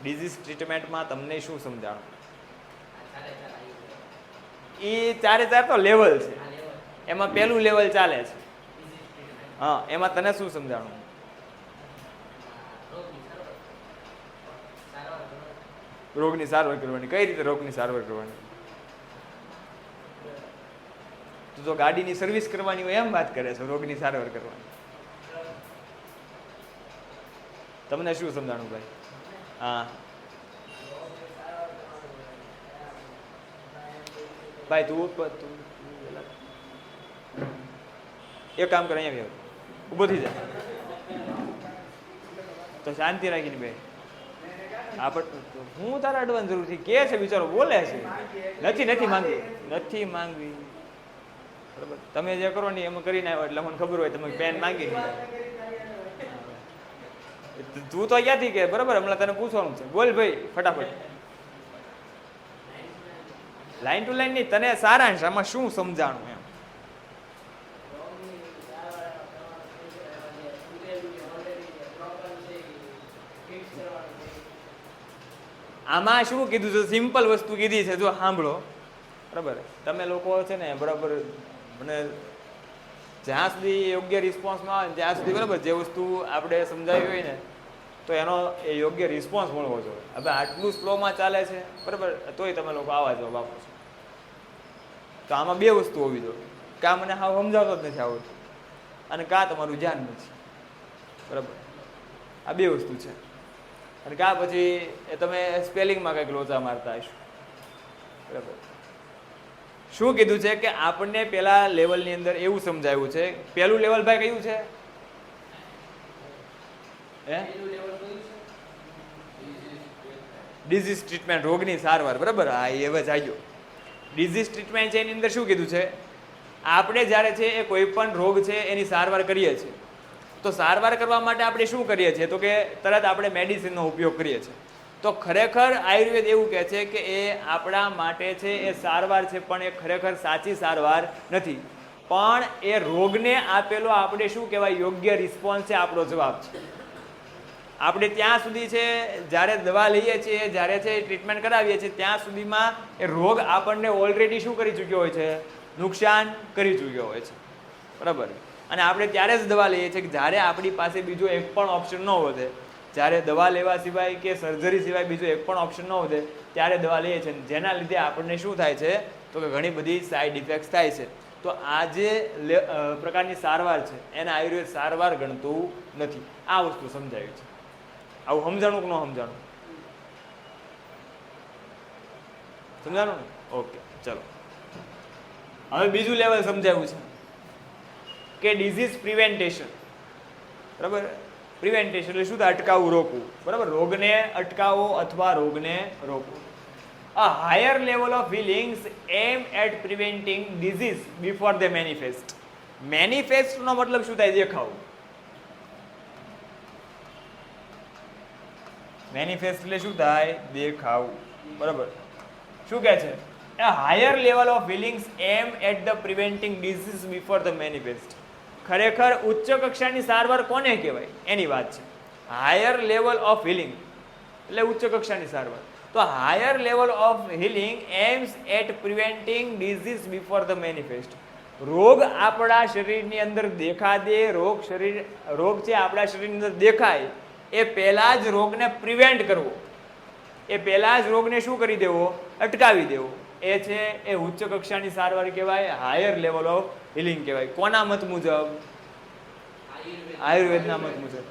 ડિઝીઝ ટ્રીટમેન્ટમાં? તમને શું સમજાણું? એ 4 તો લેવલ છે, એમાં પહેલું લેવલ ચાલે છે. હા, એમાં તને શું સમજાણું? રોગની સારવાર કરવાની. કઈ રીતે રોગની સારવાર કરવાની? તું તો ગાડીની સર્વિસ કરવાની હોય એમ વાત કરે છે, રોગની સારવાર કરવાની. તમને શું સમજાણું ભાઈ? હા ભાઈ તું એક કામ કર, અહીંયા ઊભો થઈ જાય તો શાંતિ રાખીને બે. હું તારા અડવાની જરૂર થી કે છે, બિચારો બોલે છે. નથી માંગવી બરાબર. તમે જે કરો ને એમ કરીને આવ્યો એટલે મને ખબર હોય તમે પેન માંગી. તું તો ક્યાંથી કે બરાબર હમણાં તને પૂછવાનું છે. બોલ ભાઈ ફટાફટ. લાઈન ટુ લાઈન નહીં, તને સારાંશ આમાં શું સમજાણું એમ. આમાં શું કીધું છે? સિમ્પલ વસ્તુ કીધી છે, જો સાંભળો બરાબર. તમે લોકો છે ને બરાબર મને જ્યાં સુધી યોગ્ય રિસ્પોન્સ ન આવે ત્યાં સુધી બરાબર જે વસ્તુ આપણે સમજાવી હોય ને તો એનો એ યોગ્ય રિસ્પોન્સ મળવો જોઈએ. હવે આટલું સ્લોમાં ચાલે છે બરાબર તોય તમે લોકો આવા જવાબ આપો છો. તો આમાં 2 વસ્તુ હોવી જોઈએ. કાં મને હા સમજાવતો જ નથી આવડતું અને કાં તમારું ધ્યાન નથી બરાબર. આ 2 વસ્તુ છે. અને કાં પછી એ તમે સ્પેલિંગમાં કંઈક લોચા મારતા હશો બરાબર. શું કીધું છે કે આપણને પેલા લેવલની અંદર એવું સમજાવ્યું છે. પેલું લેવલ ભાઈ કયું છે? ડિઝીઝ ટ્રીટમેન્ટ, રોગની સારવાર બરાબર. હા એ હવે જાગ્યો. ડિઝીઝ ટ્રીટમેન્ટ છે એની અંદર શું કીધું છે? આપણે જ્યારે છે એ કોઈ પણ રોગ છે એની સારવાર કરીએ છીએ તો સારવાર કરવા માટે આપણે શું કરીએ છીએ તો કે તરત આપણે મેડિસિનનો ઉપયોગ કરીએ છીએ. તો ખરેખર આયુર્વેદ એવું કહે છે કે એ આપણા માટે છે એ સારવાર છે, પણ એ ખરેખર સાચી સારવાર નથી. પણ એ રોગને આપેલો આપણે શું કહેવાય યોગ્ય રિસ્પોન્સ છે, આપણો જવાબ છે. આપણે ત્યાં સુધી છે જ્યારે દવા લઈએ છીએ, જ્યારે છે ટ્રીટમેન્ટ કરાવીએ છીએ ત્યાં સુધીમાં એ રોગ આપણને ઓલરેડી શું કરી ચૂક્યો હોય છે? નુકસાન કરી ચૂક્યો હોય છે બરાબર. અને આપણે ત્યારે જ દવા લઈએ છીએ કે જ્યારે આપણી પાસે બીજો એક પણ ઓપ્શન ન વધે. જ્યારે દવા લેવા સિવાય કે સર્જરી સિવાય બીજો એક પણ ઓપ્શન ન વધે ત્યારે દવા લઈએ છીએ, જેના લીધે આપણને શું થાય છે તો કે ઘણી બધી સાઈડ ઇફેક્ટ્સ થાય છે. તો આ જે પ્રકારની સારવાર છે એને આયુર્વેદ સારવાર ગણતું નથી. આ વસ્તુ સમજાવી છે. આવું સમજાણું કે ન સમજાણું? સમજાણું ને? ઓકે ચલો. હવે બીજું લેવલ સમજાવ્યું છે કે ડિઝીઝ પ્રિવેન્ટેશન બરાબર. પ્રિવેન્ટેશન એટલે શું થાય? અટકાવવું, રોકવું બરાબર. રોગને અટકાવો અથવા રોગને રોકવું. A higher level of healings aim at preventing disease before they manifest. Manifest નો મતલબ શું થાય? દેખાવું. મેનિફેસ્ટ એટલે શું થાય? દેખાવું બરાબર. શું કહે છે? A higher level of healings aim at the preventing disease before the manifest. ખરેખર ઉચ્ચ કક્ષાની સારવાર કોને કહેવાય એની વાત છે. હાયર લેવલ ઓફ હિલિંગ એટલે ઉચ્ચ કક્ષાની સારવાર. તો higher level of healing aims at preventing disease before the manifest. રોગ આપણા શરીરની અંદર દેખાડે, રોગ છે આપણા શરીરની અંદર દેખાય એ પહેલા જ રોગને પ્રિવેન્ટ કરવો, એ પહેલા જ રોગને શું કરી દેવો, અટકાવી દેવો, એ છે એ ઉચ્ચ કક્ષાની સારવાર કહેવાય, હાયર લેવલ ઓફ હિલિંગ કહેવાય. કોના મત મુજબ? આયુર્વેદના મત મુજબ.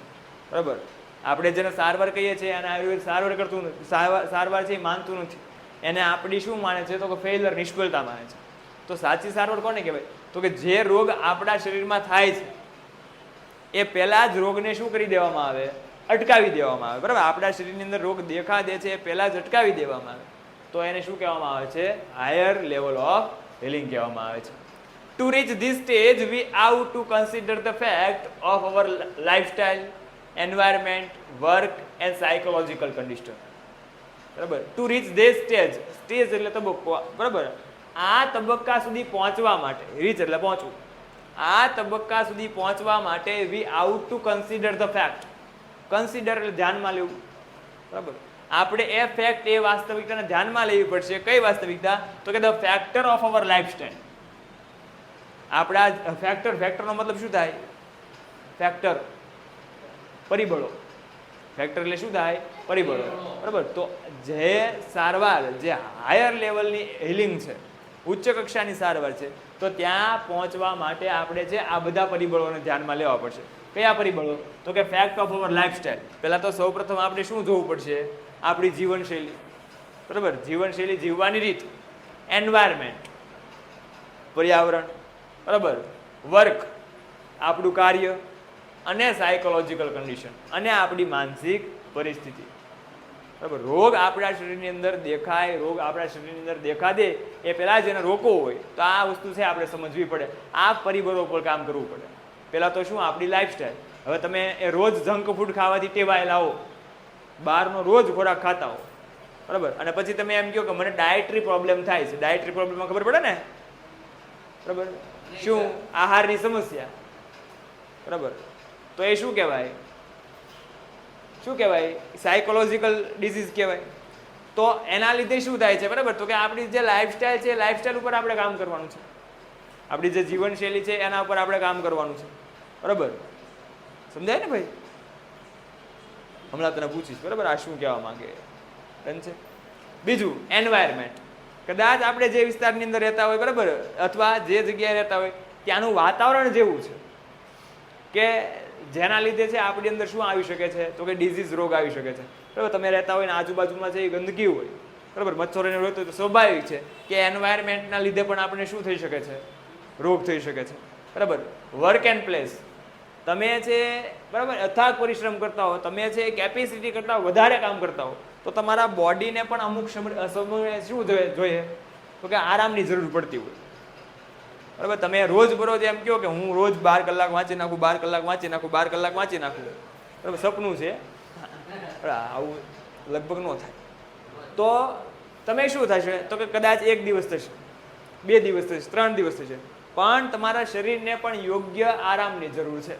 બરાબર. આપણે જેને સારવાર કહીએ છીએ અને આયુર્વેદ સારવાર કરતું નથી, સારવાર છે એ માનતું નથી, એને આપણી શું માને છે તો કે ફેઇલર, નિષ્ફળતા માને છે. તો સાચી સારવાર કોને કહેવાય? તો કે જે રોગ આપણા શરીરમાં થાય છે એ પહેલા જ રોગને શું કરી દેવામાં આવે, અટકાવી દેવામાં આવે. બરાબર. આપણા શરીરની અંદર રોગ દેખા દે છે એ પહેલા જ અટકાવી દેવામાં આવે, તો એને શું કહેવામાં આવે છે? હાયર લેવલ ઓફ હીલિંગ કહેવામાં આવે છે. To reach this stage, we have to consider the fact of our lifestyle, environment, work and psychological condition. બરાબર. To reach this stage, stage એટલે તબક્કો. બરાબર. આ તબક્કા સુધી પહોંચવા માટે, રીચ એટલે પહોંચવું, આ તબક્કા સુધી પહોંચવા માટે we have to consider the fact. Consider એટલે ધ્યાનમાં લેવું. બરાબર. આપણે એ ફેક્ટ, એ વાસ્તવિકતાને ધ્યાનમાં લેવી પડશે. કઈ વાસ્તવિકતા? તો કે the factor of our lifestyle. આપણા ફેક્ટરનો મતલબ શું થાય? ફેક્ટર, પરિબળો. ફેક્ટર એટલે શું થાય? પરિબળો. બરાબર. તો જે સારવાર, જે હાયર લેવલની હિલિંગ છે, ઉચ્ચ કક્ષાની સારવાર છે, તો ત્યાં પહોંચવા માટે આપણે છે આ બધા પરિબળોને ધ્યાનમાં લેવા પડશે. કયા પરિબળો? તો કે ફેક્ટ ઓફ અવર લાઈફસ્ટાઈલ. પહેલા તો સૌપ્રથમ આપણે શું જોવું પડશે? આપણી જીવનશૈલી. બરાબર. જીવનશૈલી, જીવવાની રીત. એન્વાયરમેન્ટ, પર્યાવરણ. બરાબર. વર્ક, આપણું કાર્ય. અને સાયકોલોજીકલ કન્ડિશન, અને આપણી માનસિક પરિસ્થિતિ. બરાબર. રોગ આપણા શરીરની અંદર દેખાય, રોગ આપણા શરીરની અંદર દેખા દે એ પહેલા જ એને રોકવો હોય તો આ વસ્તુ છે આપણે સમજવી પડે. આ પરિબળો પર કામ કરવું પડે. પહેલા તો શું? આપણી લાઈફસ્ટાઈલ. હવે તમે એ રોજ જંક ફૂડ ખાવાથી ટેવાયેલા હો, બહારનો રોજ ખોરાક ખાતા હો, બરાબર, અને પછી તમે એમ કહો કે મને ડાયટરી પ્રોબ્લેમ થાય છે. ડાયટરી પ્રોબ્લેમમાં ખબર પડે ને? બરાબર. શું? આહારની સમસ્યા. બરાબર. તો એ શું કહેવાય? શું કહેવાય? સાયકોલોજીકલ ડિઝીઝ કહેવાય. તો એના લીધે શું થાય છે? બરાબર. તો કે આપણી જે લાઈફસ્ટાઈલ છે, લાઈફસ્ટાઈલ ઉપર આપણે કામ કરવાનું છે. આપણી જે જીવનશૈલી છે એના ઉપર આપણે કામ કરવાનું છે. બરાબર. સમજાય ને ભાઈ? હમણાં તને પૂછીશ. બરાબર. આ શું કહેવા માંગે? ડન છે. બીજું, એન્વાયરમેન્ટ. કદાચ આપણે જે વિસ્તારની અંદર રહેતા હોય, બરાબર, અથવા જે જગ્યાએ રહેતા હોય ત્યાંનું વાતાવરણ જેવું છે કે જેના લીધે છે આપણી અંદર શું આવી શકે છે? તો કે ડિઝીઝ, રોગ આવી શકે છે. બરાબર. તમે રહેતા હોય ને આજુબાજુમાં છે એ ગંદકી હોય, બરાબર, મચ્છરોને હોય તો સ્વાભાવિક છે કે એન્વાયરમેન્ટના લીધે પણ આપણે શું થઈ શકે છે? રોગ થઈ શકે છે. બરાબર. Work and place. તમે છે, બરાબર, અથાગ પરિશ્રમ કરતા હો, તમે છે કેપેસિટી કરતા વધારે કામ કરતા હો, તો તમારા બોડીને પણ અમુક સમય શું જોઈએ? તો કે આરામની જરૂર પડતી હોય. બરાબર. તમે રોજ બરોજ એમ કહો કે હું રોજ 12 કલાક વાંચી નાખું, 12 કલાક વાંચી નાખું, 12 કલાક વાંચી નાખું, બરાબર, સપનું છે, આવું લગભગ ન થાય. તો તમે શું થશે? તો કે કદાચ 1 દિવસ થશે, 2 દિવસ થશે, 3 દિવસ થશે, પણ તમારા શરીરને પણ યોગ્ય આરામની જરૂર છે.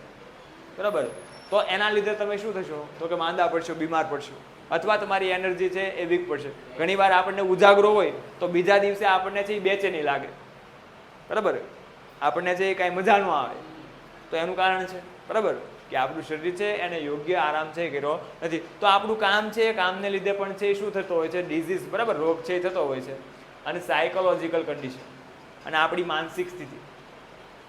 બરાબર. તો એના લીધે તમે શું થશો? તો કે માંદા પડશો, બીમાર પડશો, અથવા તમારી એનર્જી છે એ વીક પડશે. ઘણીવાર આપણને ઉજાગરો હોય તો બીજા દિવસે આપણને છે એ બેચેની લાગે. બરાબર. આપણને છે એ કાંઈ મજા ન આવે. તો એનું કારણ છે, બરાબર, કે આપણું શરીર છે એને યોગ્ય આરામ છે કર્યો નથી. તો આપણું કામ છે, કામને લીધે પણ છે શું થતો હોય છે? ડિઝીઝ, બરાબર, રોગ છે એ થતો હોય છે. અને સાયકોલોજીકલ કન્ડિશન, અને આપણી માનસિક સ્થિતિ.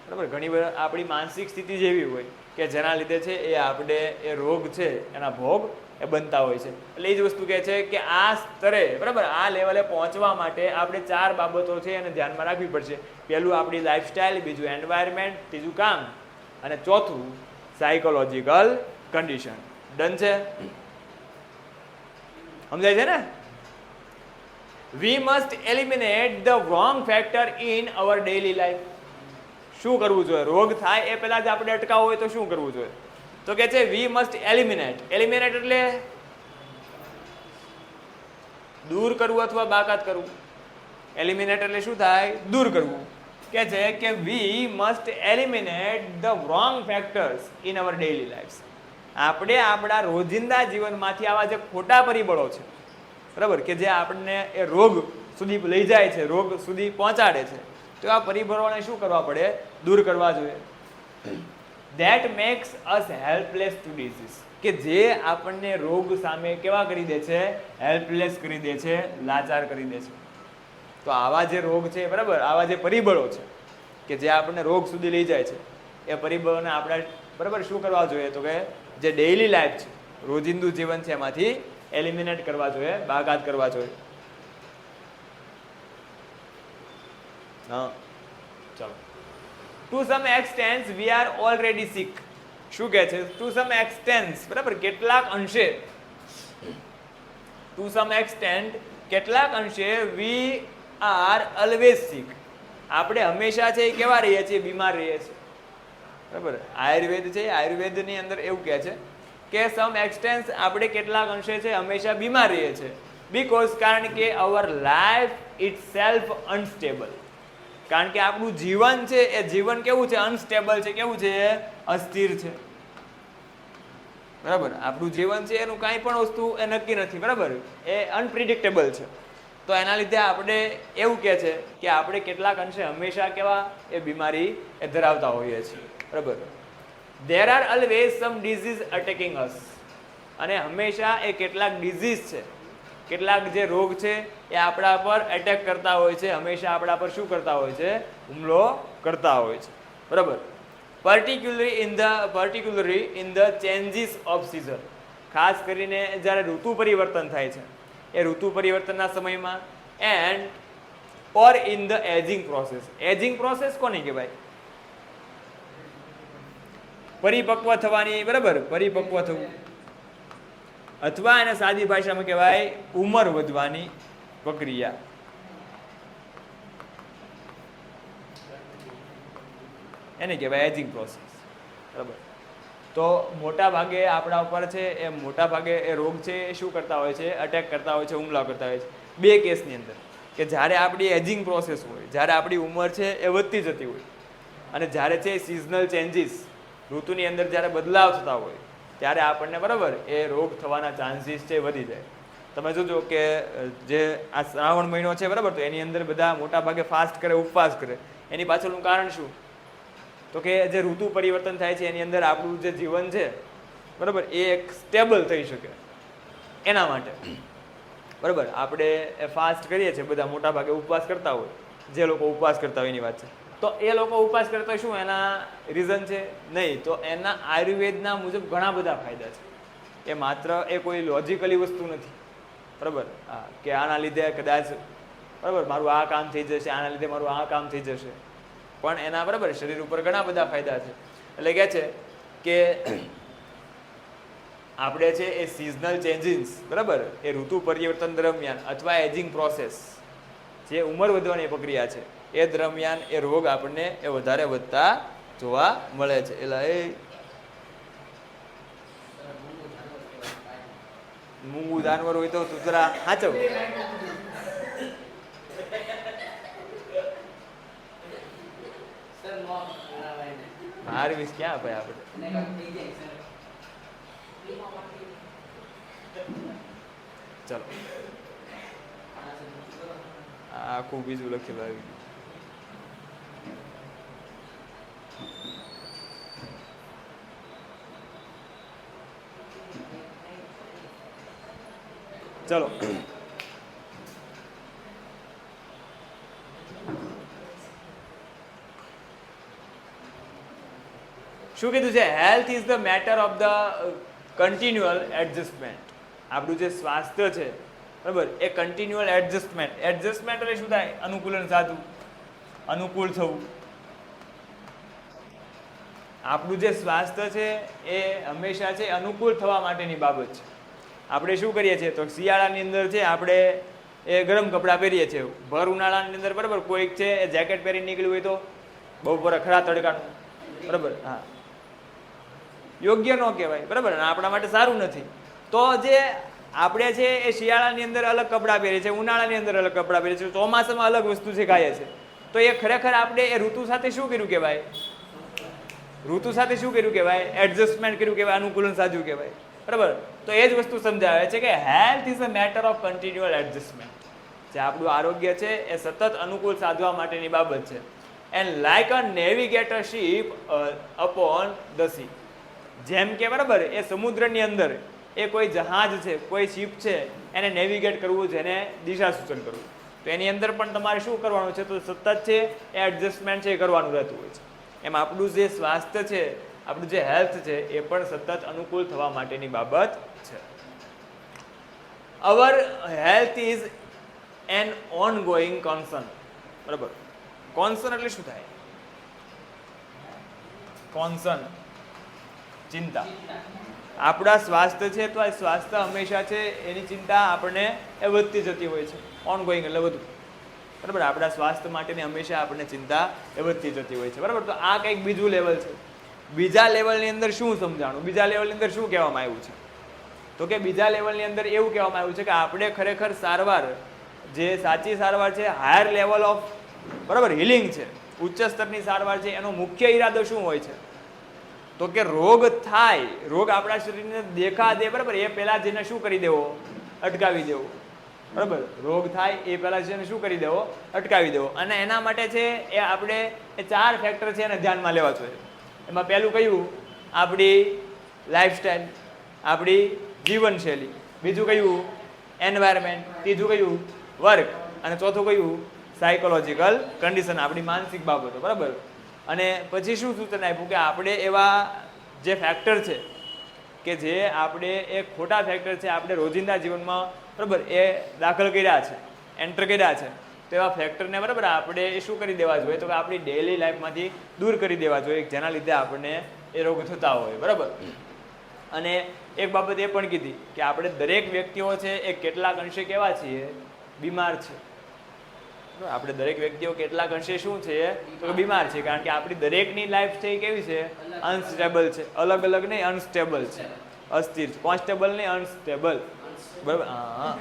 બરાબર. ઘણીવાર આપણી માનસિક સ્થિતિ જેવી હોય કે જેના લીધે છે એ આપણે એ રોગ છે એના ભોગ એ બનતા હોય છે. એટલે એ જ વસ્તુ કહે છે કે આ સ્તરે, બરાબર, આ લેવલે પહોંચવા માટે આપણે 4 બાબતો છે એને ધ્યાનમાં રાખવી પડશે. પહેલું આપણી લાઈફસ્ટાઈલ, બીજું એન્વાયરમેન્ટ, ત્રીજું કામ, અને ચોથું સાયકોલોજીકલ કન્ડિશન. ડન છે? સમજાય છે ને? We must eliminate the wrong factor in our daily life. શું કરવું જોઈએ? રોગ થાય એ પહેલા જ આપણે અટકાવવો હોય તો શું કરવું જોઈએ? તો કે છે વી મસ્ટ એલિમિનેટ. એલિમિનેટ એટલે દૂર કરવું અથવા બાકાત કરવું. એલિમિનેટ એટલે શું થાય? દૂર કરવું. કે છે કે we must eliminate the wrong factors in our daily life. આપણે આપણા રોજિંદા જીવનમાંથી આવા જે ખોટા પરિબળો છે, બરાબર, કે જે આપણને એ રોગ સુધી લઈ જાય છે, રોગ સુધી પહોંચાડે છે. તો આ પરિબળોને શું કરવા પડે? દૂર કરવા જોઈએ. That makes us helpless to disease, કે જે આપણને રોગ સામે કેવા કરી દે છે? હેલ્પલેસ કરી દે છે, લાચાર કરી દે છે. તો આવા જે રોગ છે, બરાબર, આવા જે પરિબળો છે કે જે આપણને રોગ સુધી લઈ જાય છે, એ પરિબળોને આપણે બરાબર શું કરવા જોઈએ? તો કે જે ડેઇલી લાઈફ છે, રોજિંદુ જીવન છે, એમાંથી એલિમિનેટ કરવા જોઈએ, બાકાત કરવા જોઈએ. હા, ચાલો. To some extents we are already sick. શું કહે છે? ટુ સમ એક્સટેન્સ, બરાબર, કેટલાક અંશે, ટુ સમ એક્સટેન્ટ, કેટલાક અંશે વી આર ઓલવેઝ સિક. આપણે હંમેશા છે એ કેવા રહીએ છીએ? બીમાર રહીએ છીએ. બરાબર, આયુર્વેદ છે, આયુર્વેદની અંદર એવું કહે છે કે સમ એક્સટેન્સ આપણે કેટલાક અંશે છે હંમેશા બીમાર રહીએ છીએ. બીકોઝ, કારણ કે our life it self unstable. કારણ કે આપણું જીવન છે એ જીવન કેવું છે? અનસ્ટેબલ છે. કેવું છે? અસ્થિર છે. બરાબર, આપણું જીવન છે એનું કાંઈ પણ વસ્તુ એ નક્કી નથી. બરાબર, એ અનપ્રિડિક્ટેબલ છે. તો એના લીધે આપણે એવું કહે છે કે આપણે કેટલાક અંશે હંમેશા કેવા? એ બીમારી એ ધરાવતા હોઈએ છીએ. બરાબર, there are always some disease attacking us. અને હંમેશા એ કેટલાક ડિઝીઝ છે, કેટલાક જે રોગ છે એ આપણા પર એટેક કરતા હોય છે, હંમેશા આપણા પર શું કરતા હોય છે? હુમલો કરતા હોય છે. બરાબર, particularly in the changes off season. ખાસ કરીને જ્યારે ઋતુ પરિવર્તન થાય છે, એ ઋતુ પરિવર્તનના સમયમાં, and or in the ageing process. Ageing process કોને કહેવાય? પરિપક્વ થવાની, બરાબર, પરિપક્વ થવું, અથવા એને સાદી ભાષામાં કહેવાય ઉંમર વધવાની પ્રક્રિયા. એને કહેવાય એજિંગ પ્રોસેસ. બરાબર, તો મોટા ભાગે આપણા ઉપર છે એ મોટા ભાગે એ રોગ છે એ શું કરતા હોય છે? અટેક કરતા હોય છે, હુમલા કરતા હોય છે. બે કેસની અંદર, કે જ્યારે આપણી એજિંગ પ્રોસેસ હોય, જ્યારે આપણી ઉંમર છે એ વધતી જતી હોય, અને જ્યારે છે સિઝનલ ચેન્જીસ, ઋતુની અંદર જ્યારે બદલાવ થતા હોય, ત્યારે આપણને બરાબર એ રોગ થવાના ચાન્સીસ છે વધી જાય. તમે જોજો કે જે આ શ્રાવણ મહિનો છે, બરાબર, તો એની અંદર બધા મોટા ભાગે ફાસ્ટ કરે, ઉપવાસ કરે. એની પાછળનું કારણ શું? તો કે જે ઋતુ પરિવર્તન થાય છે એની અંદર આપણું જે જીવન છે, બરાબર, એ એક સ્ટેબલ થઈ શકે એના માટે. બરાબર, આપણે ફાસ્ટ કરીએ છીએ, બધા મોટા ભાગે ઉપવાસ કરતા હોય, જે લોકો ઉપવાસ કરતા હોય એની વાત છે. તો એ લોકો ઉપવાસ કરતા શું એના રીઝન છે? નહીં, તો એના આયુર્વેદના મુજબ ઘણા બધા ફાયદા છે. એ માત્ર એ કોઈ લોજિકલી વસ્તુ નથી. બરાબર, હા, કે આના લીધે કદાચ બરાબર મારું આ કામ થઈ જશે, આના લીધે મારું આ કામ થઈ જશે, પણ એના બરાબર શરીર ઉપર ઘણા બધા ફાયદા છે. એટલે કહે છે કે આપણે છે એ સિઝનલ ચેન્જીસ, બરાબર, એ ઋતુ પરિવર્તન દરમિયાન અથવા એજિંગ પ્રોસેસ, જે ઉંમર વધવાની પ્રક્રિયા છે, એ દરમિયાન એ રોગ આપણને એ વધારે વધતા જોવા મળે છે. એટલે એ મૂંગું જાનવર હોય તો જરા સાચવ. હાર્વિસ ક્યાં ભાઈ આપણે? ચલો, આખું બીજું લખેલું આવી ગયું. ચલો, શું કીધું છે? Health is the matter of the કન્ટિન્યુઅલ adjustment. આપણું જે સ્વાસ્થ્ય છે, બરાબર, એ કન્ટિન્યુઅલ એડજસ્ટમેન્ટ. એડજસ્ટમેન્ટ એટલે શું થાય? અનુકૂલન સાધવું, અનુકૂળ થવું. આપણું જે સ્વાસ્થ્ય છે એ હંમેશા છે અનુકૂળ થવા માટેની બાબત છે. આપણે શું કરીએ છીએ? તો શિયાળાની અંદર છે આપણે એ ગરમ કપડાં પહેરીએ છીએ. ભર ઉનાળાની અંદર બરાબર કોઈક છે એ જેકેટ પહેરી નીકળ્યું હોય તો બહુ ખરા તડકાનું, બરાબર, હા, યોગ્ય ન કહેવાય. બરાબર, આપણા માટે સારું નથી. તો જે આપણે છે એ શિયાળાની અંદર અલગ કપડાં પહેરીએ છીએ, ઉનાળાની અંદર અલગ કપડાં પહેરીએ છીએ, ચોમાસામાં અલગ વસ્તુ છે ખાઈએ છે. તો એ ખરેખર આપણે એ ઋતુ સાથે શું કર્યું કહેવાય? ઋતુ સાથે શું કર્યું કહેવાય? એડજસ્ટમેન્ટ કર્યું કહેવાય, અનુકૂલન સાધ્યું કહેવાય. બરાબર. તો એ જ વસ્તુ સમજાવે છે કે health is a matter of કન્ટિન્યુઅલ adjustment. જે આપણું આરોગ્ય છે એ સતત અનુકૂળ સાધવા માટેની બાબત છે. And like a navigator ship upon the sea. જેમ કે બરાબર એ સમુદ્રની અંદર એ કોઈ જહાજ છે, કોઈ શિપ છે, એને નેવિગેટ કરવું છે, એને દિશા સૂચન કરવું, તો એની અંદર પણ તમારે શું કરવાનું છે? તો સતત છે એ એડજસ્ટમેન્ટ છે એ કરવાનું રહેતું હોય છે. એમ આપણું જે સ્વાસ્થ્ય છે, આપણું જે હેલ્થ છે એ પણ સતત અનુકૂળ થવા માટેની બાબત છે. અવર health is an on going concert. બરાબર. કોન્સર્ન એટલે શું થાય? કોન્સર્ન ચિંતા. આપણા સ્વાસ્થ્ય છે તો આ સ્વાસ્થ્ય હંમેશા છે એની ચિંતા આપણને એ વધતી જતી હોય છે. ઓન ગોઈંગ એટલે વધુ. બરાબર. આપણા સ્વાસ્થ્ય માટેની હંમેશા આપણને ચિંતા એ વધતી જતી હોય છે. બરાબર. તો આ કંઈક બીજું લેવલ છે. બીજા લેવલની અંદર શું સમજાણું? બીજા લેવલની અંદર શું કહેવામાં આવ્યું છે? તો કે બીજા લેવલની અંદર એવું કહેવામાં આવ્યું છે કે આપણે ખરેખર સારવાર, જે સાચી સારવાર છે, હાયર લેવલ ઓફ બરાબર હિલિંગ છે, ઉચ્ચ સ્તરની સારવાર છે, એનો મુખ્ય ઈરાદો શું હોય છે? તો કે રોગ થાય, રોગ આપણા શરીરને દેખા દે, બરાબર, એ પહેલા જેને શું કરી દેવો? અટકાવી દેવો. બરાબર. રોગ થાય એ પહેલા જેને શું કરી દેવો? અટકાવી દેવો. અને એના માટે છે એ આપણે એ 4 ફેક્ટર છે એને ધ્યાનમાં લેવા જોઈએ. એમાં પહેલું કયું? આપણી લાઈફસ્ટાઈલ, આપણી જીવનશૈલી. બીજું કયું? એન્વાયરમેન્ટ. ત્રીજું કયું? વર્ક. અને ચોથું કયું? સાયકોલોજીકલ કન્ડિશન, આપણી માનસિક બાબતો. બરાબર. અને પછી શું સૂચન આપ્યું કે આપણે એવા જે ફેક્ટર છે કે જે આપણે એ ખોટા ફેક્ટર છે આપણે રોજિંદા જીવનમાં બરાબર એ દાખલ કર્યા છે, એન્ટર કર્યા છે, તો એવા ફેક્ટરને બરાબર આપણે એ શું કરી દેવા જોઈએ? તો કે આપણી ડેઇલી લાઈફમાંથી દૂર કરી દેવા જોઈએ, જેના લીધે આપણને એ રોગ થતા હોય. બરાબર. અને એક બાબત એ પણ કીધી કે આપણે દરેક વ્યક્તિઓ છે એ કેટલાક અંશે કેવા છીએ? બીમાર છે. આપણે દરેક વ્યક્તિઓ કેટલાક અંશે શું છે? તો બીમાર છે. કારણ કે આપણી દરેકની લાઈફ છે એ કેવી છે? અનસ્ટેબલ છે. અલગ અલગ નહીં, અનસ્ટેબલ છે. અસ્થિર, કોન્સ્ટેબલ નહીં, અનસ્ટેબલ. બરાબર. હા.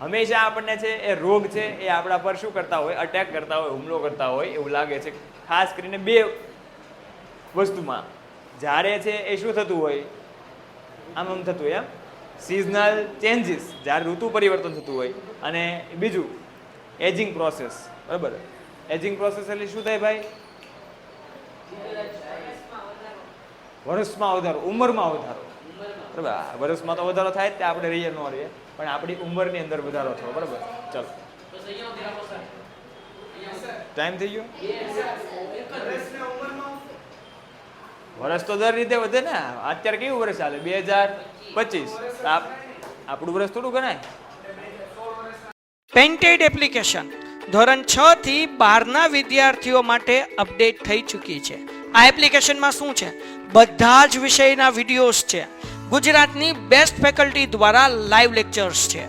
હંમેશા આપણને છે એ રોગ છે એ આપણા પર શું કરતા હોય? અટેક કરતા હોય, હુમલો કરતા હોય એવું લાગે છે. ખાસ કરીને 2 વસ્તુમાં. જ્યારે છે એ શું થતું હોય? આમ થતું હોય, એમ સિઝનલ ચેન્જીસ, જ્યારે ઋતુ પરિવર્તન થતું હોય. અને બીજું એજિંગ પ્રોસેસ. બરાબર. એજિંગ પ્રોસેસ એટલે શું થાય ભાઈ? વર્ષમાં વધારો, ઉંમરમાં વધારો. બરાબર. વર્ષમાં તો વધારો થાય જ, આપણે રહીએ ન રહીએ, પણ આપણી ઉંમરની અંદર વધારો થયો. બરાબર. ચાલો, ટાઈમ થઈ ગયો. વર્ષ તો દર રીતે વધે ને. અત્યારે કેવું વર્ષ ચાલે? 2025. આપણું વર્ષ થોડું ગણાય. પેન્ટેડ એપ્લિકેશન ધોરણ 6 થી 12ના વિદ્યાર્થીઓ માટે અપડેટ થઈ ચૂકી છે. આ એપ્લિકેશનમાં શું છે? બધા જ વિષયના વિડીયોઝ છે. ગુજરાતની બેસ્ટ ફેકલ્ટી દ્વારા લાઈવ લેક્ચર્સ છે.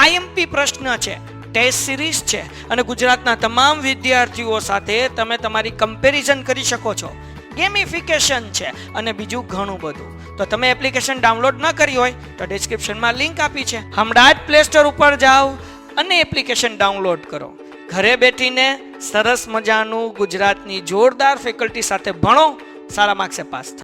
આઈએમપી પ્રશ્ન છે, ટેસ્ટ સિરીઝ છે, અને ગુજરાતના તમામ વિદ્યાર્થીઓ સાથે તમે તમારી કમ્પેરિઝન કરી શકો છો. ગેમિફિકેશન છે અને બીજું ઘણું બધું. તો તમે એપ્લિકેશન ડાઉનલોડ ન કરી હોય તો ડિસ્ક્રિપ્શનમાં લિંક આપી છે. હમણાં જ પ્લે સ્ટોર ઉપર જાઓ અને એપ્લિકેશન ડાઉનલોડ કરો. ઘરે બેઠીને સરસ મજાનું ગુજરાતની જોરદાર ફેકલ્ટી સાથે ભણો, સારા માર્ક્સે પાસ થાઓ.